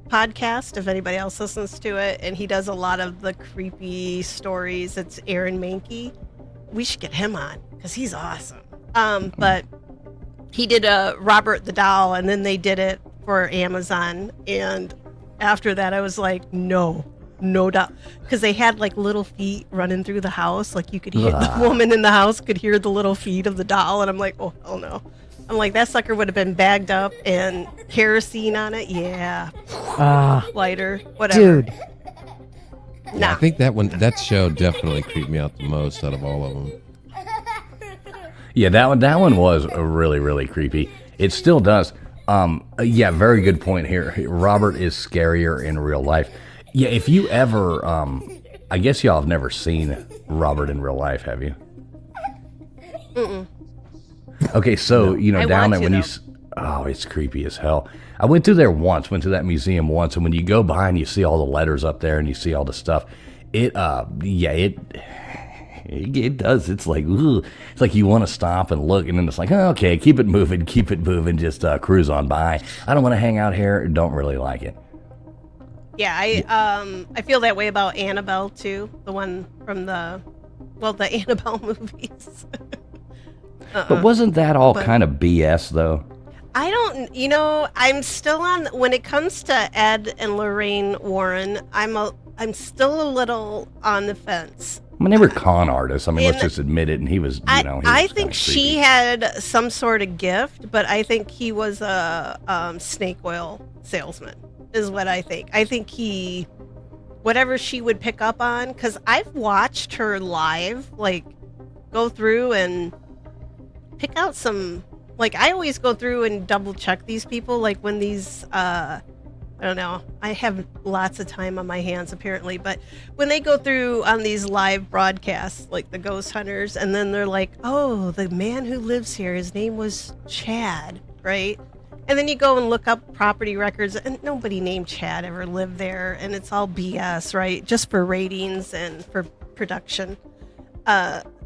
podcast, if anybody else listens to it, and he does a lot of the creepy stories. It's Aaron Mankey. We should get him on because he's awesome. But he did a Robert the Doll, and then they did it for Amazon. And after that, I was like, no doubt, because they had like little feet running through the house. Like you could hear the woman in the house could hear the little feet of the doll, and I'm like, oh hell no. I'm like, that sucker would have been bagged up and kerosene on it. Yeah, lighter, whatever. dude. I think that show definitely creeped me out the most out of all of them. Yeah, that one was really, really creepy. It still does. Yeah, very good point here. Robert is scarier in real life. Yeah, if you ever, I guess y'all have never seen Robert in real life, have you? Mm-mm. Okay, so, you know, I down there want when to, oh, it's creepy as hell. I went through there once, went to that museum once, and when you go by and you see all the letters up there and you see all the stuff, it does. It's like, ugh. It's like you want to stop and look, and then it's like, oh, okay, keep it moving, just cruise on by. I don't want to hang out here. Don't really like it. Yeah, I feel that way about Annabelle too, the one from the Annabelle movies. But wasn't that all kind of BS though? I don't, I'm still on, when it comes to Ed and Lorraine Warren, I'm still a little on the fence. I mean, they were con artists. I mean, let's just admit it. And he was, he was I think kinda she creepy. had some sort of gift, but I think he was a snake oil salesman, is what I think. I think whatever she would pick up on, because I've watched her live, like, go through and pick out some, like, I always go through and double check these people, like when these, I don't know, I have lots of time on my hands apparently, but when they go through on these live broadcasts, like the ghost hunters, and then they're like, oh, the man who lives here, his name was Chad, right? And then you go and look up property records, and nobody named Chad ever lived there, and it's all BS, right? Just for ratings and for production.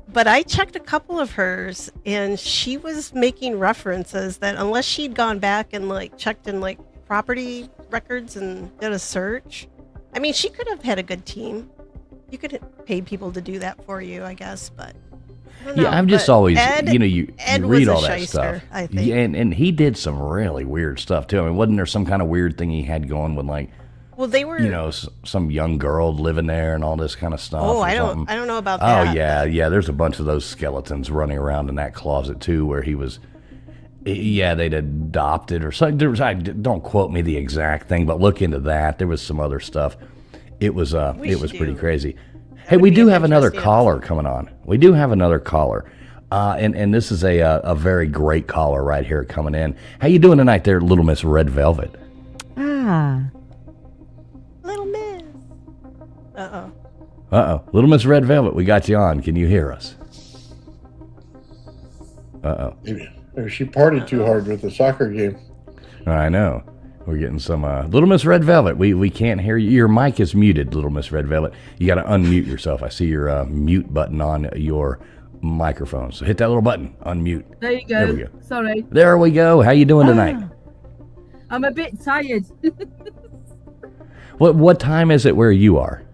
But I checked a couple of hers, and she was making references that unless she'd gone back and like checked in like property records and did a search, I mean, she could have had a good team. You could pay people to do that for you, I guess, but I don't know. Yeah, I've just But always, Ed you was read a all that shyster, stuff. I think. Yeah, and he did some really weird stuff too. I mean, wasn't there some kind of weird thing he had going with like, Well, they were. some young girl living there and all this kind of stuff? Oh, or I something? don't know about Oh that. yeah. There's a bunch of those skeletons running around in that closet too, where he was. Yeah, they'd adopted or something. Don't quote me the exact thing, but look into that. There was some other stuff. It was pretty crazy. Hey, we do have another caller coming on. We do have another caller, and this is a very great caller right here coming in. How you doing tonight, there, Little Miss Red Velvet? Ah. Little Miss. Little Miss Red Velvet, we got you on. Can you hear us? Maybe she partied too hard with the soccer game. I know. We're getting some Little Miss Red Velvet. We can't hear you. Your mic is muted, Little Miss Red Velvet. You got to unmute yourself. I see your mute button on your microphone. So hit that little button, unmute. There you go. There we go. Sorry. There we go. How you doing tonight? I'm a bit tired. What time is it where you are?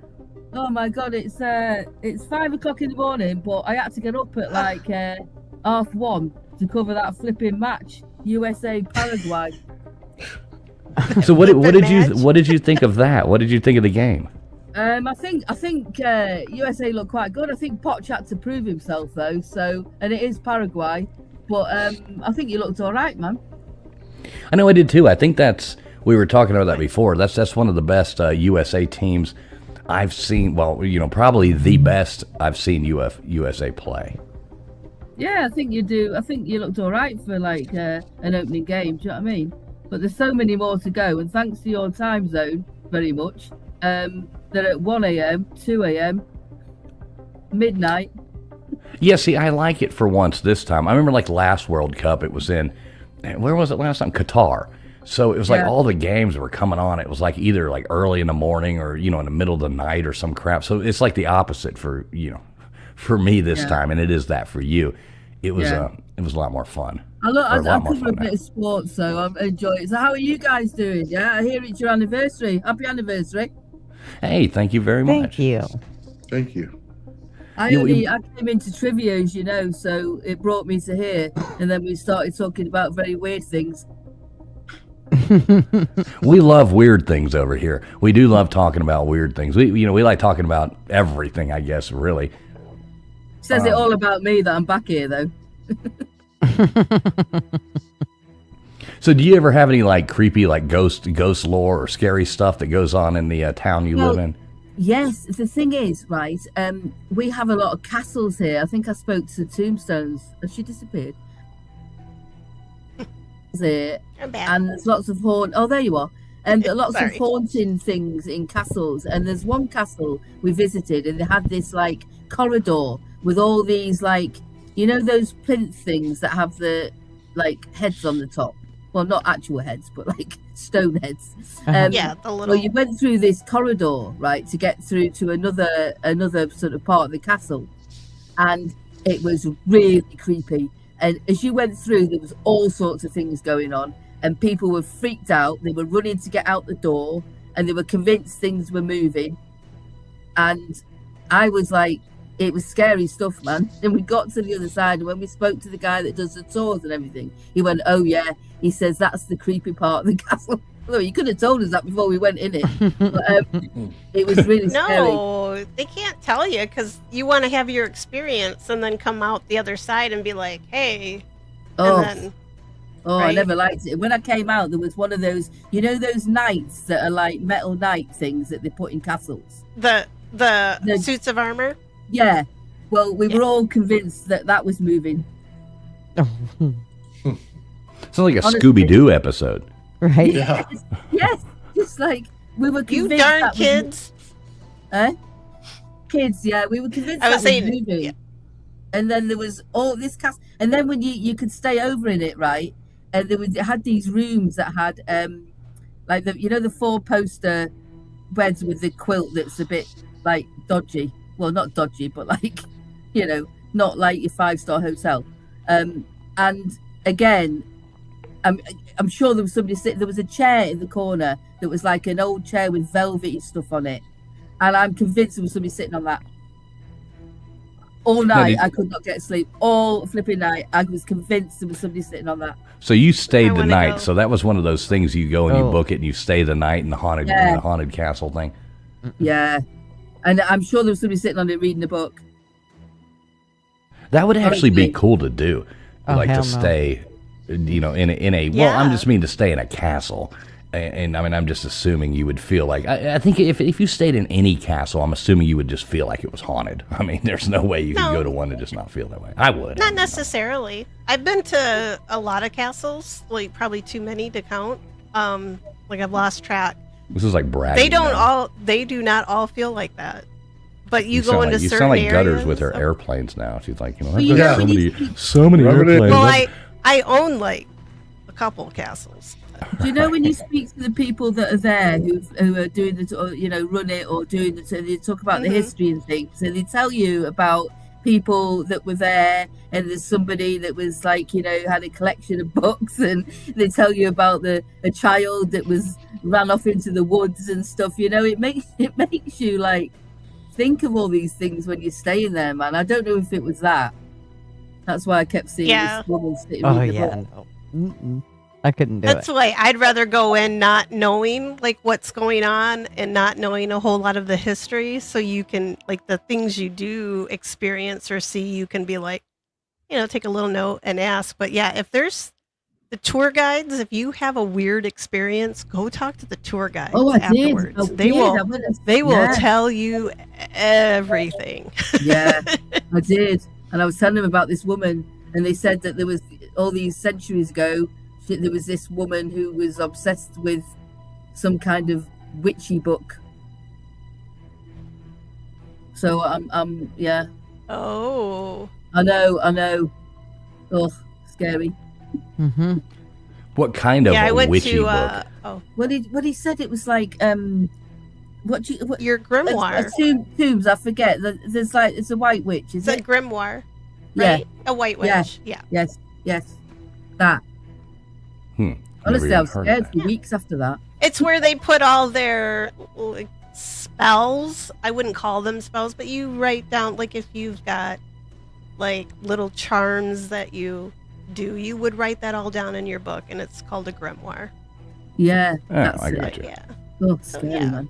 Oh my god, it's 5 o'clock in the morning, but I had to get up at like 1:30 to cover that flipping match, USA Paraguay. So what did you think of that? What did you think of the game? I think USA looked quite good. I think Poch had to prove himself though. So, and it is Paraguay, but I think you looked all right, man. I know I did too. I think we were talking about that before. That's one of the best USA teams I've seen, well, probably the best I've seen USA play. Yeah, I think you do. I think you looked all right for like an opening game. Do you know what I mean? But there's so many more to go, and thanks to your time zone, very much. They're at 1 a.m., 2 a.m., midnight. Yeah, see, I like it for once this time. I remember like last World Cup, it was in, where was it last time? Qatar. So it was like all the games were coming on. It was like either like early in the morning or, in the middle of the night or some crap. So it's like the opposite for, for me this time. And it is that for you. It was a lot more fun. I cover a bit of sports, so I enjoy it. So how are you guys doing? Yeah, I hear it's your anniversary. Happy anniversary. Hey, thank you very much. Thank you. Thank you. I came into trivia, as you know, so it brought me to here, and then we started talking about very weird things. We love weird things over here. We do love talking about weird things. We like talking about everything, I guess, really. Says it all about me that I'm back here, though. So do you ever have any like creepy like ghost lore or scary stuff that goes on in the town you live in? Yes, the thing is, right, we have a lot of castles here. I think I spoke to Tombstones. Has she disappeared? I'm back. And there's lots of oh, there you are. And lots of haunting things in castles. And there's one castle we visited, and they had this like corridor with all these like, those plinth things that have the like heads on the top. Well, not actual heads, but like stone heads. The little. Well, you went through this corridor, right, to get through to another sort of part of the castle, and it was really creepy. And as you went through, there was all sorts of things going on, and people were freaked out. They were running to get out the door, and they were convinced things were moving. And I was like, it was scary stuff, man. And we got to the other side, and when we spoke to the guy that does the tours and everything, he went, "Oh yeah," he says, "that's the creepy part of the castle." Well, you could have told us that before we went in it. But, it was really scary. No, they can't tell you because you want to have your experience and then come out the other side and be like, "Hey." Right? I never liked it. When I came out, there was one of those, those knights that are like metal knight things that they put in castles. The suits of armor. Yeah. Well, we were all convinced that was moving. Sounds like a Scooby-Doo episode. Right? Yeah. Yes. Just like we were convinced. You darn kids. Kids, yeah. We were convinced I was saying, moving. yeah. And then there was all this cast, and then when you could stay over in it, right? And it had these rooms that had like the the 4-poster beds with the quilt that's a bit like dodgy. Well, not dodgy, but like not like your 5-star hotel. And again, I'm sure there was somebody sitting. There was a chair in the corner that was like an old chair with velvety stuff on it, and I'm convinced there was somebody sitting on that. All night, I could not get sleep. All flipping night, I was convinced there was somebody sitting on that. So you stayed the night. So that was one of those things you go and you book it and you stay the night in the haunted castle thing. Yeah, and I'm sure there was somebody sitting on it reading a book. That would actually be cool to do, to stay, in a. Well, I'm just mean to stay in a castle. And I mean, I'm just assuming you would feel like, I think if you stayed in any castle, I'm assuming you would just feel like it was haunted. I mean, there's no way you could go to one and just not feel that way. I would. Not necessarily. I've been to a lot of castles, like probably too many to count. Like I've lost track. This is like bragging. They do not all feel like that. But you go into certain areas. You sound like Gutters with her airplanes now. She's like, I've got so many airplanes. Well, I own like a couple castles. Do you know when you speak to the people that are there who are doing run it or doing it, they talk about the history and things, and they tell you about people that were there, and there's somebody that was like, had a collection of books, and they tell you about a child that ran off into the woods and stuff. It makes you like think of all these things when you're staying there, man. I don't know if it was that. That's why I kept seeing this woman sitting reading the book. No. I couldn't do That's why I'd rather go in not knowing like what's going on and not knowing a whole lot of the history, so you can like the things you do experience or see, you can be like, take a little note and ask. But yeah, if there's The tour guides, if you have a weird experience, go talk to the tour guides Oh, I did. afterwards. I They did. will I went and- they will yeah. tell you everything. Yeah, I did. And I was telling them about this woman, and they said that there was all these centuries ago, there was this woman who was obsessed with some kind of witchy book. So yeah. Oh. I know. Ugh, scary. Mm-hmm. What kind of Yeah, I went witchy to book? What he said it was like what your grimoire. Tombs, I forget. There's like it's a white witch, is It's it? a grimoire. Yeah. Right? A white witch. Yeah. Yes. That. Never Honestly, even I was heard of scared that. for weeks after that. It's where they put all their like, spells. I wouldn't call them spells, but you write down, like, if you've got like little charms that you do, you would write that all down in your book, and it's called a grimoire. Yeah. Oh, I got you. Yeah. Oh, scary, yeah. man.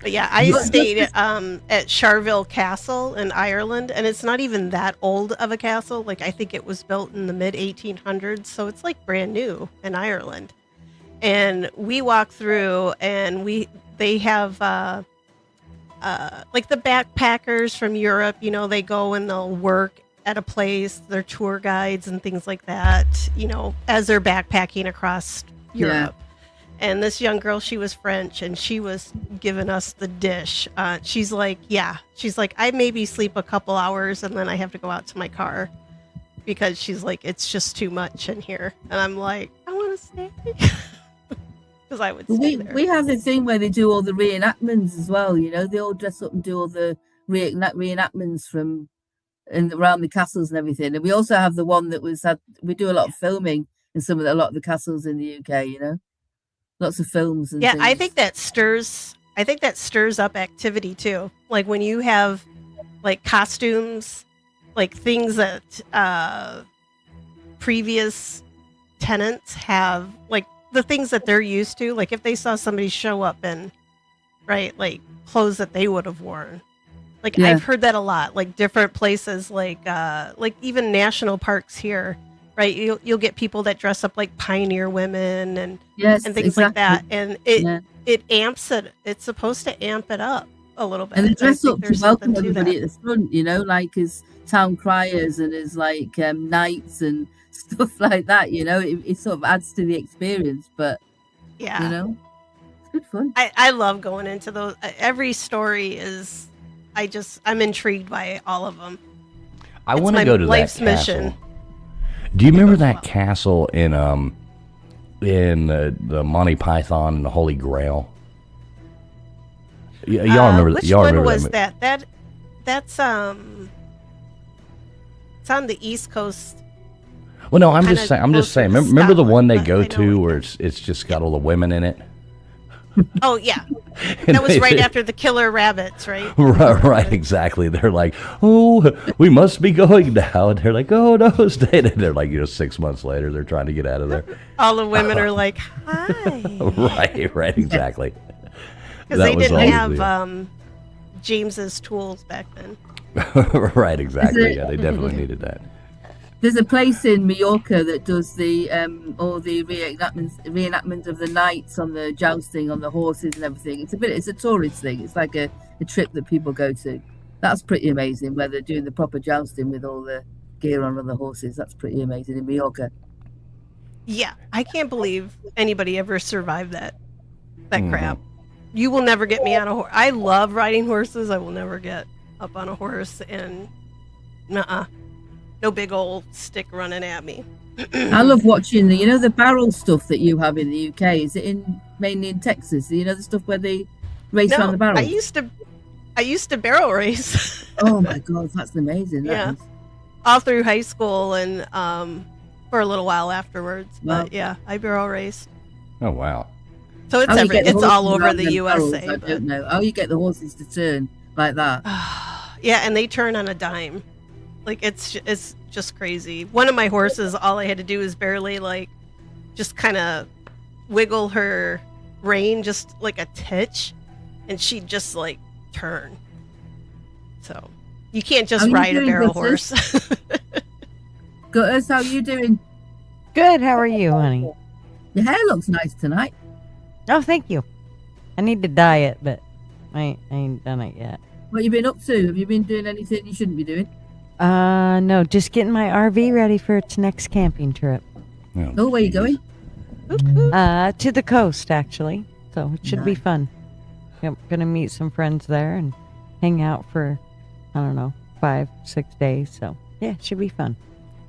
But yeah, I stayed at Charville Castle in Ireland, and it's not even that old of a castle. Like, I think it was built in the mid 1800s, so it's like brand new in Ireland. And we walk through, and they have like the backpackers from Europe. You know, they go and they'll work at a place. They're tour guides and things like that. You know, as they're backpacking across Europe. And this young girl, she was French, and she was giving us the dish. She's like, I maybe sleep a couple hours, and then I have to go out to my car because she's like, it's just too much in here. And I'm like, I want to stay because I would stay there. We have the thing where they do all the reenactments as well. You know, they all dress up and do all the reenactments from around the castles and everything. And we also have the one that we do a lot of filming in a lot of the castles in the UK. You know. Lots of films and yeah, things. I think that stirs up activity too. Like when you have like costumes, like things that previous tenants have, like the things that they're used to. Like if they saw somebody show up in like clothes that they would have worn. Like I've heard that a lot. Like different places, like even national parks here. Right, you'll get people that dress up like pioneer women and things like that, and it amps it. It's supposed to amp it up a little bit. And they dress up to welcome everybody at the front, you know, like as town criers and as like knights and stuff like that. You know, it sort of adds to the experience. But yeah, you know, it's good fun. I love going into those. Every story is, I'm intrigued by all of them. I want to go to that castle. Mission. Do you remember that castle in the Monty Python and the Holy Grail? Y'all remember that? Which Y'all one remember was that? That's it's on the East Coast. Well, no, I'm just saying. Remember the one they go to where it's just got all the women in it? Oh yeah, that was right after the killer rabbits, right? Right, exactly. They're like, "Oh, we must be going now," and they're like, "Oh no, stay there." They're like, 6 months later, they're trying to get out of there. All the women are like, "Hi." Right, exactly. Because they didn't have James's tools back then. Right, exactly. Yeah, they definitely needed that. There's a place in Mallorca that does the all the reenactment of the knights on the jousting on the horses and everything. It's a tourist thing. It's like a trip that people go to. That's pretty amazing. Where they're doing the proper jousting with all the gear on the horses. That's pretty amazing in Mallorca. Yeah, I can't believe anybody ever survived that crap. You will never get me on a horse. I love riding horses. I will never get up on a horse and no big old stick running at me. I love watching the barrel stuff that you have in the UK. Is it mainly in Texas? The stuff where they race around the barrels? I used to barrel race. Oh my god, that's amazing. Yeah. All through high school and for a little while afterwards. Wow. But yeah, I barrel raced. Oh wow. So it's all over the USA. I don't know how you get the horses to turn like that. Yeah, and they turn on a dime. Like it's just crazy. One of my horses, all I had to do is barely just kind of wiggle her rein just like a titch, and she'd just turn. So you can't just ride a barrel horse. Gutters, how are you doing? Good. How are you, honey? Your hair looks nice tonight. Oh, thank you. I need to dye it, but I ain't done it yet. What you been up to? Have you been doing anything you shouldn't be doing? No, just getting my RV ready for its next camping trip. Oh, where you going? To the coast, actually. So it should be Nice. fun. Yep, gonna meet some friends there and hang out for, I don't know, 5-6 days. So yeah, it should be fun.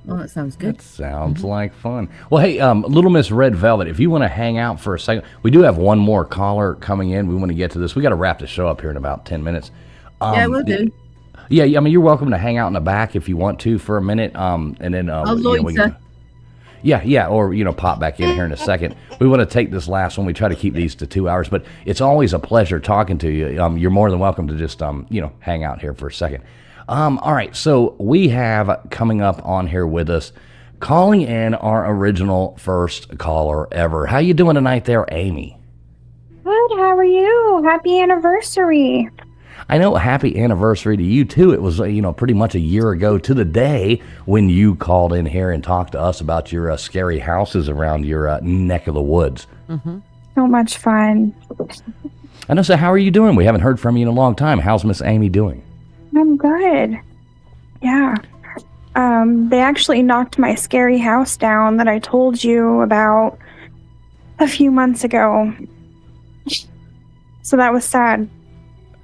Oh, that sounds good. That sounds like fun. Well, hey, Little Miss Red Velvet, if you want to hang out for a second, we do have one more caller coming in. We want to get to this. We got to wrap the show up here in about 10 minutes. Yeah, we'll do. Yeah, I mean, you're welcome to hang out in the back if you want to for a minute. And then I'll you know, we loiter. can, yeah, or pop back in here in a second. We want to take this last one. We try to keep these to 2 hours, but it's always a pleasure talking to you. You're more than welcome to just hang out here for a second. All right, so we have coming up on here with us, calling in our original first caller ever. How you doing tonight there, Amy? Good, how are you? Happy anniversary. I know, happy anniversary to you too. It was, pretty much a year ago to the day when you called in here and talked to us about your scary houses around your neck of the woods. Mm-hmm. So much fun. I know, so how are you doing? We haven't heard from you in a long time. How's Miss Amy doing? I'm good. Yeah. They actually knocked my scary house down that I told you about a few months ago. So that was sad.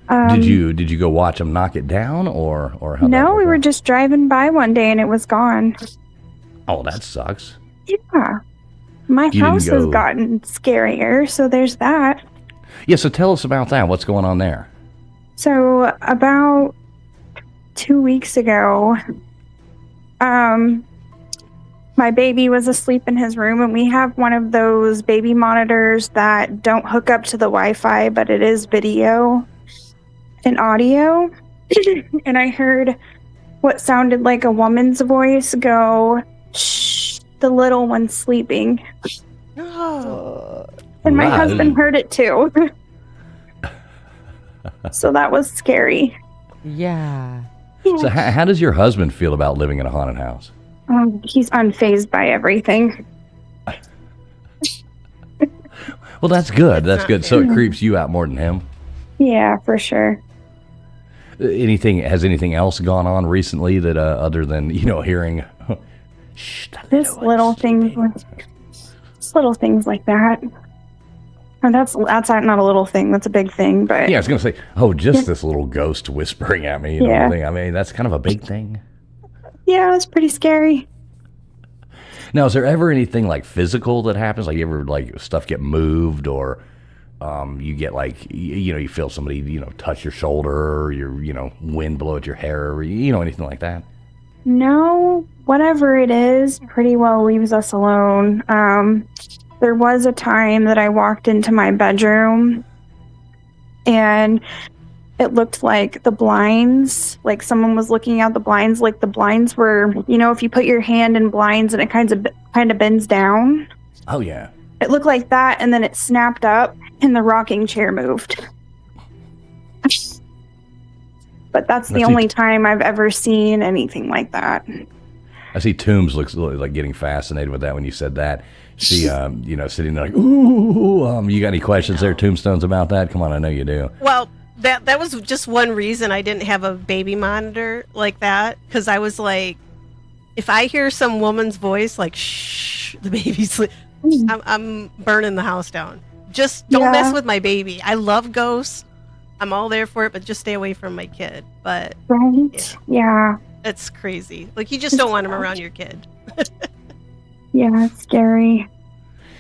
Did you go watch them knock it down, or how? No, we were just driving by one day and it was gone. Oh, that sucks. Yeah. My You didn't house has go- gotten scarier, so there's that. Yeah, so tell us about that. What's going on there? So about 2 weeks ago, my baby was asleep in his room, and we have one of those baby monitors that don't hook up to the Wi-Fi, but it is video and audio. And I heard what sounded like a woman's voice go, "Shh, the little one's sleeping." And my Wow. husband heard it too. So that was scary. Yeah. So how does your husband feel about living in a haunted house? He's unfazed by everything. Well, that's good. That's good. So it creeps you out more than him. Yeah, for sure. Has anything else gone on recently that other than hearing? Just little things like that. And that's not a little thing. That's a big thing. But Yeah, I was gonna say, just this little ghost whispering at me. Yeah. Thing. I mean, that's kind of a big thing. yeah, it's pretty scary. Now, is there ever anything like physical that happens? Like, you ever like stuff get moved, or you get like you feel somebody touch your shoulder, or your wind blow at your hair, or anything like that? No, whatever it is, pretty well leaves us alone. There was a time that I walked into my bedroom and it looked like the blinds, like someone was looking out the blinds, like the blinds were, if you put your hand in blinds and it kind of bends down. Oh yeah. It looked like that, and then it snapped up and the rocking chair moved. But that's the only time I've ever seen anything like that. I see Toombs looks like getting fascinated with that when you said that. She, sitting there like, ooh. You got any questions there, Tombstones, about that? Come on, I know you do. Well, that was just one reason I didn't have a baby monitor like that, because I was like, if I hear some woman's voice like, shh, the baby's sleep, I'm burning the house down. Just don't mess with my baby. I love ghosts. I'm all there for it, but just stay away from my kid. But Right? Yeah. it's crazy. Like, you just don't want him around your kid. Yeah, it's scary.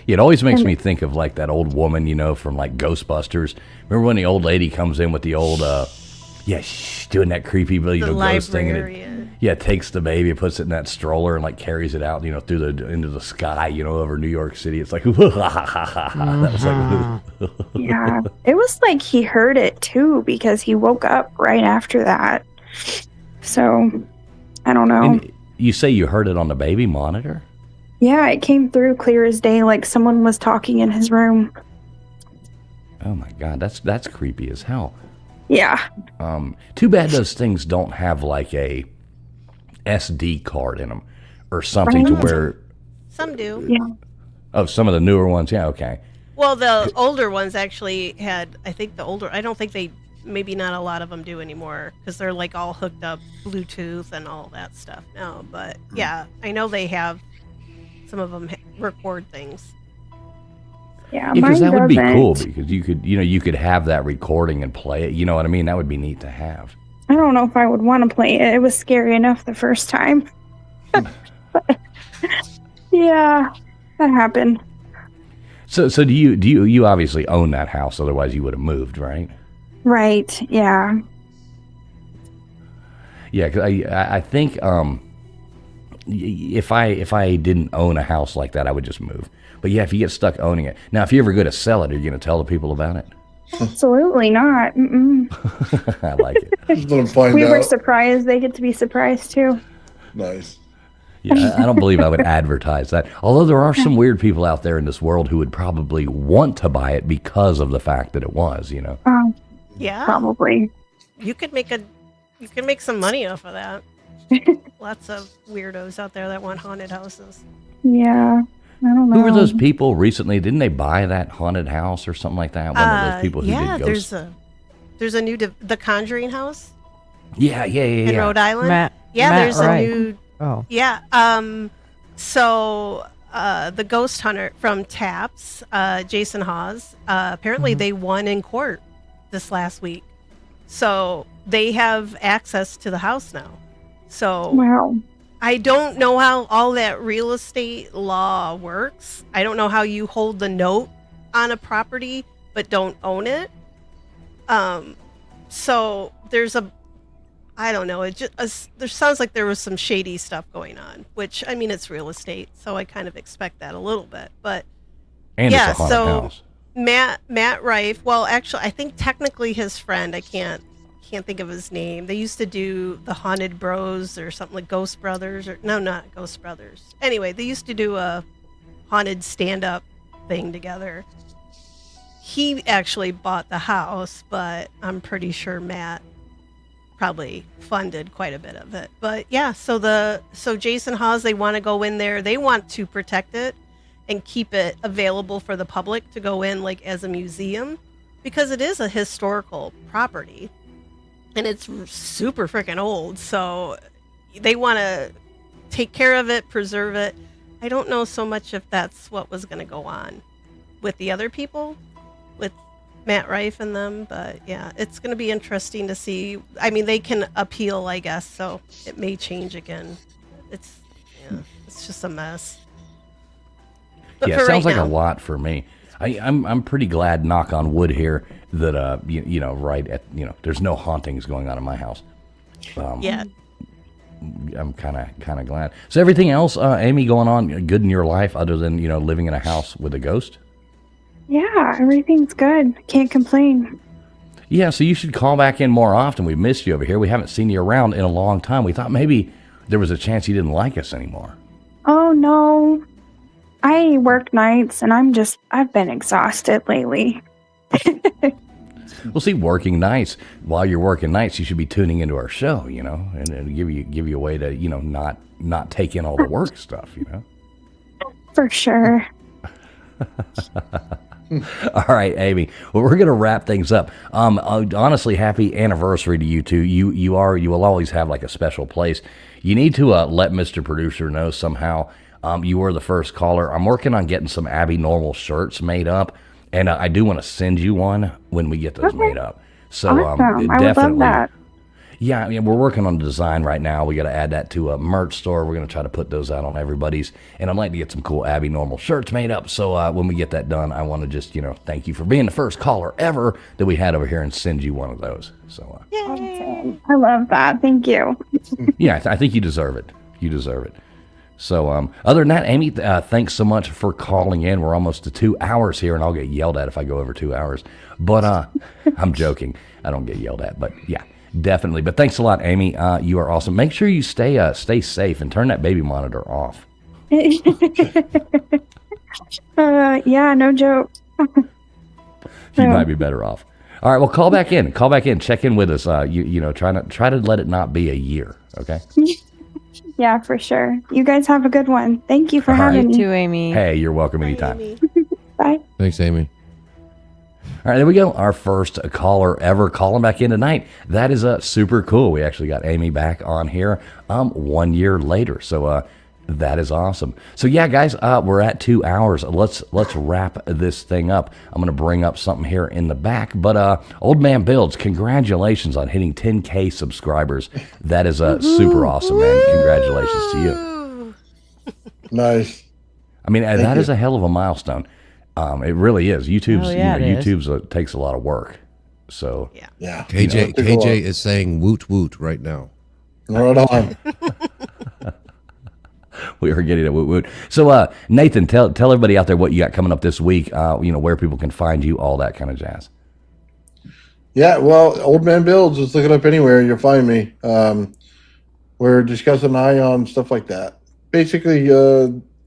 It always makes me think of like that old woman, from like Ghostbusters. Remember when the old lady comes in with the old, doing that creepy, ghost thing, and takes the baby, puts it in that stroller, and like carries it out, into the sky, over New York City. It's like, that was like, Yeah. It was like he heard it too, because he woke up right after that. So, I don't know. And you say you heard it on the baby monitor? Yeah, it came through clear as day, like someone was talking in his room. Oh my God, that's creepy as hell. Yeah. Too bad those things don't have like a SD card in them or something to Right. where Some do. Yeah. Oh, some of the newer ones. Yeah, okay. Well, the older ones actually had, I think I don't think they, maybe not a lot of them do anymore because they're like all hooked up Bluetooth and all that stuff now. But yeah, I know they have, some of them record things. Yeah, Because mine that would be cool doesn't. because you could have that recording and play it. You know what I mean? That would be neat to have. I don't know if I would want to play it. It was scary enough the first time. But, yeah, that happened. So do you obviously own that house? Otherwise, you would have moved, right? Right. Yeah. Yeah, because I think if I didn't own a house like that, I would just move. But yeah, if you get stuck owning it. Now, if you ever go to sell it, are you going to tell the people about it? Absolutely not. Mm-mm. I like it. Just let them find We out. were surprised. They get to be surprised too. Nice. Yeah, I don't believe I would advertise that. Although there are some weird people out there in this world who would probably want to buy it because of the fact that it was, you know. Yeah. Probably. You could make some money off of that. Lots of weirdos out there that want haunted houses. Yeah. I don't know. Who were those people recently? Didn't they buy that haunted house or something like that? One of those people who yeah, did ghosts. there's a new The Conjuring house Yeah. in Rhode Island. Matt there's Wright. a new. Oh. Yeah. So the ghost hunter from Taps, Jason Hawes, apparently they won in court this last week. So they have access to the house now. So Wow. I don't know how all that real estate law works. I don't know how you hold the note on a property but don't own it. So there's I don't know. It just there sounds like there was some shady stuff going on, which I mean it's real estate, so I kind of expect that a little bit. But And yeah, it's a haunted so house. Matt Rife. Well, actually, I think technically his friend. I can't think of his name. They used to do the Haunted Bros or something like Ghost Brothers or no, not Ghost Brothers. Anyway, they used to do a haunted stand-up thing together. He actually bought the house, but I'm pretty sure Matt probably funded quite a bit of it. But yeah, so Jason Hawes, they want to go in there. They want to protect it and keep it available for the public to go in like as a museum because it is a historical property. And it's super freaking old, so they want to take care of it, preserve it. I don't know so much if that's what was going to go on with the other people, with Matt Rife and them, but yeah, it's going to be interesting to see. I mean, they can appeal, I guess, so it may change again. It's just a mess. But Yeah, for it sounds right like now, a lot for me. I'm pretty glad, knock on wood here, that you know, right at, you know, there's no hauntings going on in my house. Yeah. I'm kind of glad. So everything else, Amy, going on good in your life other than, you know, living in a house with a ghost? Yeah, everything's good. Can't complain. Yeah, so you should call back in more often. We've missed you over here. We haven't seen you around in a long time. We thought maybe there was a chance you didn't like us anymore. Oh no. I work nights and I've been exhausted lately. Well, see, working nights, while you're working nights, you should be tuning into our show, you know, and it'll give you a way to, you know, not take in all the work stuff, you know. For sure. All right, Amy. Well, we're going to wrap things up. Honestly, happy anniversary to you two. You will always have like a special place. You need to let Mr. Producer know somehow. You were the first caller. I'm working on getting some Abbinormal shirts made up, and I do want to send you one when we get those made up. So Awesome. I definitely, would love that. Yeah, I mean, we're working on the design right now. We got to add that to a merch store. We're going to try to put those out on everybody's, and I'd like to get some cool Abbinormal shirts made up. So when we get that done, I want to just, you know, thank you for being the first caller ever that we had over here and send you one of those. So Awesome. I love that. Thank you. yeah, I think you deserve it. You deserve it. So other than that, Amy, thanks so much for calling in. We're almost to 2 hours here, and I'll get yelled at if I go over 2 hours. But I'm joking. I don't get yelled at, but yeah, definitely. But thanks a lot, Amy. You are awesome. Make sure you stay safe and turn that baby monitor off. Yeah, no joke. You might be better off. All right, well, call back in. Check in with us. You know, try to let it not be a year, okay? Yeah, for sure. You guys have a good one. Thank you for All right. having You me. too, Amy. Hey, you're welcome anytime. Amy. Bye. Thanks, Amy. All right, there we go. Our first caller ever calling back in tonight. That is super cool. We actually got Amy back on here 1 year later. So that is awesome. So yeah, guys, we're at 2 hours. Let's wrap this thing up. I'm going to bring up something here in the back. But Old Man Builds, congratulations on hitting 10K subscribers. That is super awesome, man. Congratulations to you. Nice. I mean, that is a hell of a milestone. It really is. YouTube's takes a lot of work. So Yeah. KJ is saying woot woot right now. Right on. We are getting a woot woot. So Nathan, tell everybody out there what you got coming up this week. Where people can find you, all that kind of jazz. Yeah, well, Old Man Builds, just look it up anywhere, you'll find me. We're discussing ion, stuff like that. Basically,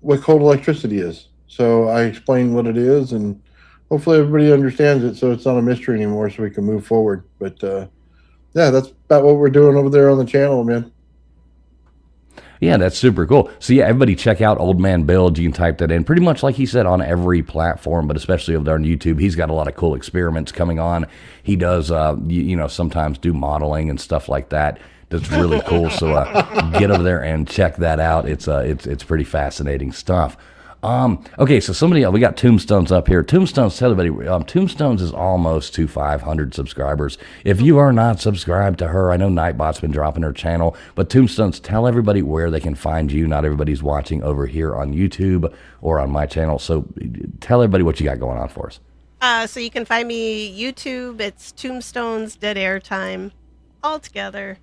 what cold electricity is. So I explain what it is, and hopefully everybody understands it so it's not a mystery anymore so we can move forward. But yeah, that's about what we're doing over there on the channel, man. Yeah, that's super cool. So yeah, everybody check out Old Man Builds. You can type that in pretty much like he said on every platform, but especially over there on YouTube. He's got a lot of cool experiments coming on. He does, sometimes do modeling and stuff like that. That's really cool. So get over there and check that out. It's pretty fascinating stuff. Okay, so we got Tombstones up here. Tombstones, tell everybody, Tombstones is almost to 500 subscribers. If you are not subscribed to her, I know Nightbot's been dropping her channel, but Tombstones, tell everybody where they can find you. Not everybody's watching over here on YouTube or on my channel, so tell everybody what you got going on for us. So you can find me YouTube. It's Tombstones Dead Air Time all together.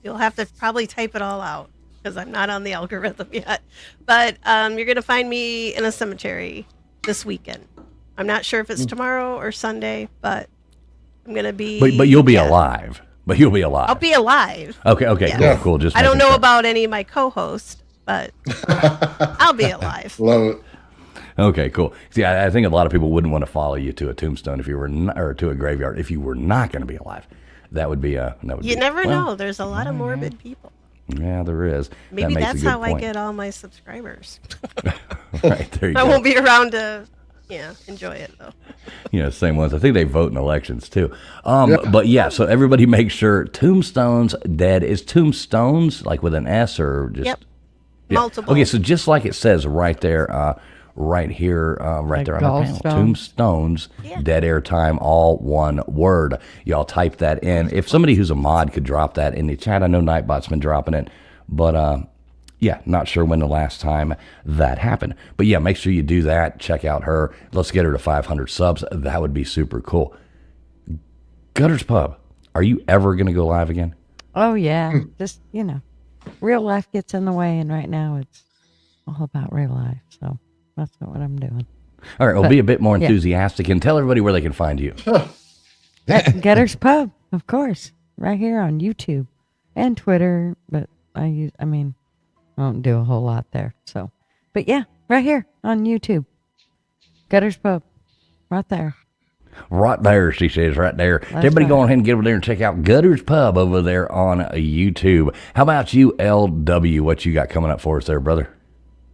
You'll have to probably type it all out, because I'm not on the algorithm yet. But you're going to find me in a cemetery this weekend. I'm not sure if it's tomorrow or Sunday, but I'm going to be... But you'll be alive. But you'll be alive. I'll be alive. Okay, Yeah. cool. Just I don't know making sure. about any of my co-hosts, but I'll be alive. Love it. Okay, cool. See, I think a lot of people wouldn't want to follow you to a tombstone if you were or to a graveyard if you were not going to be alive. That would be You never know. There's a lot of morbid people. Yeah, there is. Maybe that makes that's a good how point. I get all my subscribers. Right, there you I go. won't be around to, enjoy it though. Same ones. I think they vote in elections too. But yeah, so everybody make sure Tombstones Dead is Tombstones like with an S or just multiple. Okay, so just like it says right there, right here, right there on our panel, Tombstones Dead Air Time, all one word. Y'all type that in. If somebody who's a mod could drop that in the chat, I know Nightbot's been dropping it, but yeah, not sure when the last time that happened. But yeah, make sure you do that. Check out her. Let's get her to 500 subs. That would be super cool. Gutters Pub, are you ever going to go live again? Oh, yeah. Just, real life gets in the way, and right now it's all about real life. So that's not what I'm doing. All right, well, be a bit more enthusiastic and tell everybody where they can find you. Gutters Pub, of course, right here on YouTube and Twitter, but I don't do a whole lot there. So, but yeah, right here on YouTube, Gutters Pub, right there. Right there, she says, right there. That's Everybody right. go ahead and get over there and check out Gutters Pub over there on YouTube. How about you, LW? What you got coming up for us there, brother?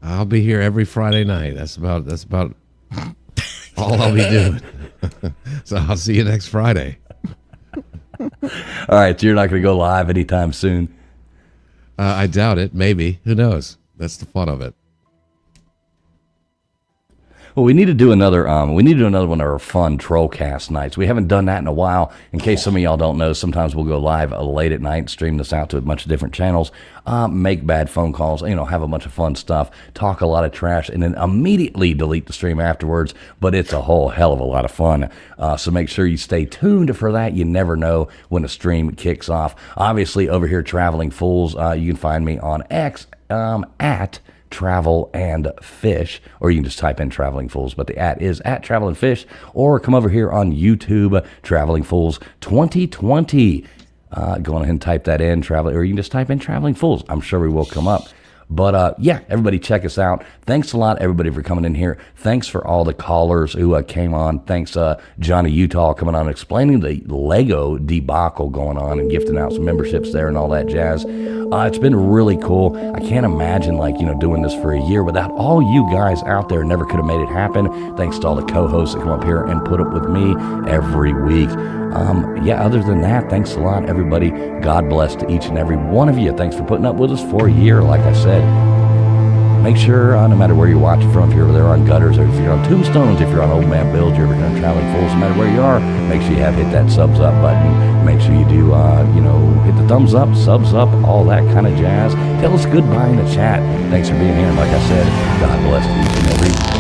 I'll be here every Friday night. That's about all I'll be doing. So I'll see you next Friday. All right, so you're not going to go live anytime soon? I doubt it. Maybe. Who knows? That's the fun of it. Well, we need to do another. One of our fun Trollcast nights. We haven't done that in a while. In case some of y'all don't know, sometimes we'll go live late at night, stream this out to a bunch of different channels, make bad phone calls, have a bunch of fun stuff, talk a lot of trash, and then immediately delete the stream afterwards. But it's a whole hell of a lot of fun. So make sure you stay tuned for that. You never know when a stream kicks off. Obviously, over here, Traveling Fools, you can find me on X at Travel and Fish, or you can just type in Traveling Fools, but the @ is at Travel and Fish, or come over here on YouTube, Traveling Fools 2020. Go on ahead and type that in, or you can just type in Traveling Fools. I'm sure we will come up. But yeah, everybody check us out. Thanks a lot, everybody, for coming in here. Thanks for all the callers who came on. Thanks, Johnny Utah, coming on, explaining the Lego debacle going on and gifting out some memberships there and all that jazz. It's been really cool. I can't imagine, like, doing this for a year without all you guys out there. Never could have made it happen. Thanks to all the co-hosts that come up here and put up with me every week. Yeah, other than that, thanks a lot, everybody. God bless to each and every one of you. Thanks for putting up with us for a year, like I said. Make sure, no matter where you're watching from, if you're over there on Gutters, or if you're on Tombstones, if you're on Old Man Build, you're over here on Traveling Fools, no matter where you are, make sure you hit that subs up button. Make sure you do, hit the thumbs up, subs up, all that kind of jazz. Tell us goodbye in the chat. Thanks for being here. And like I said, God bless each and every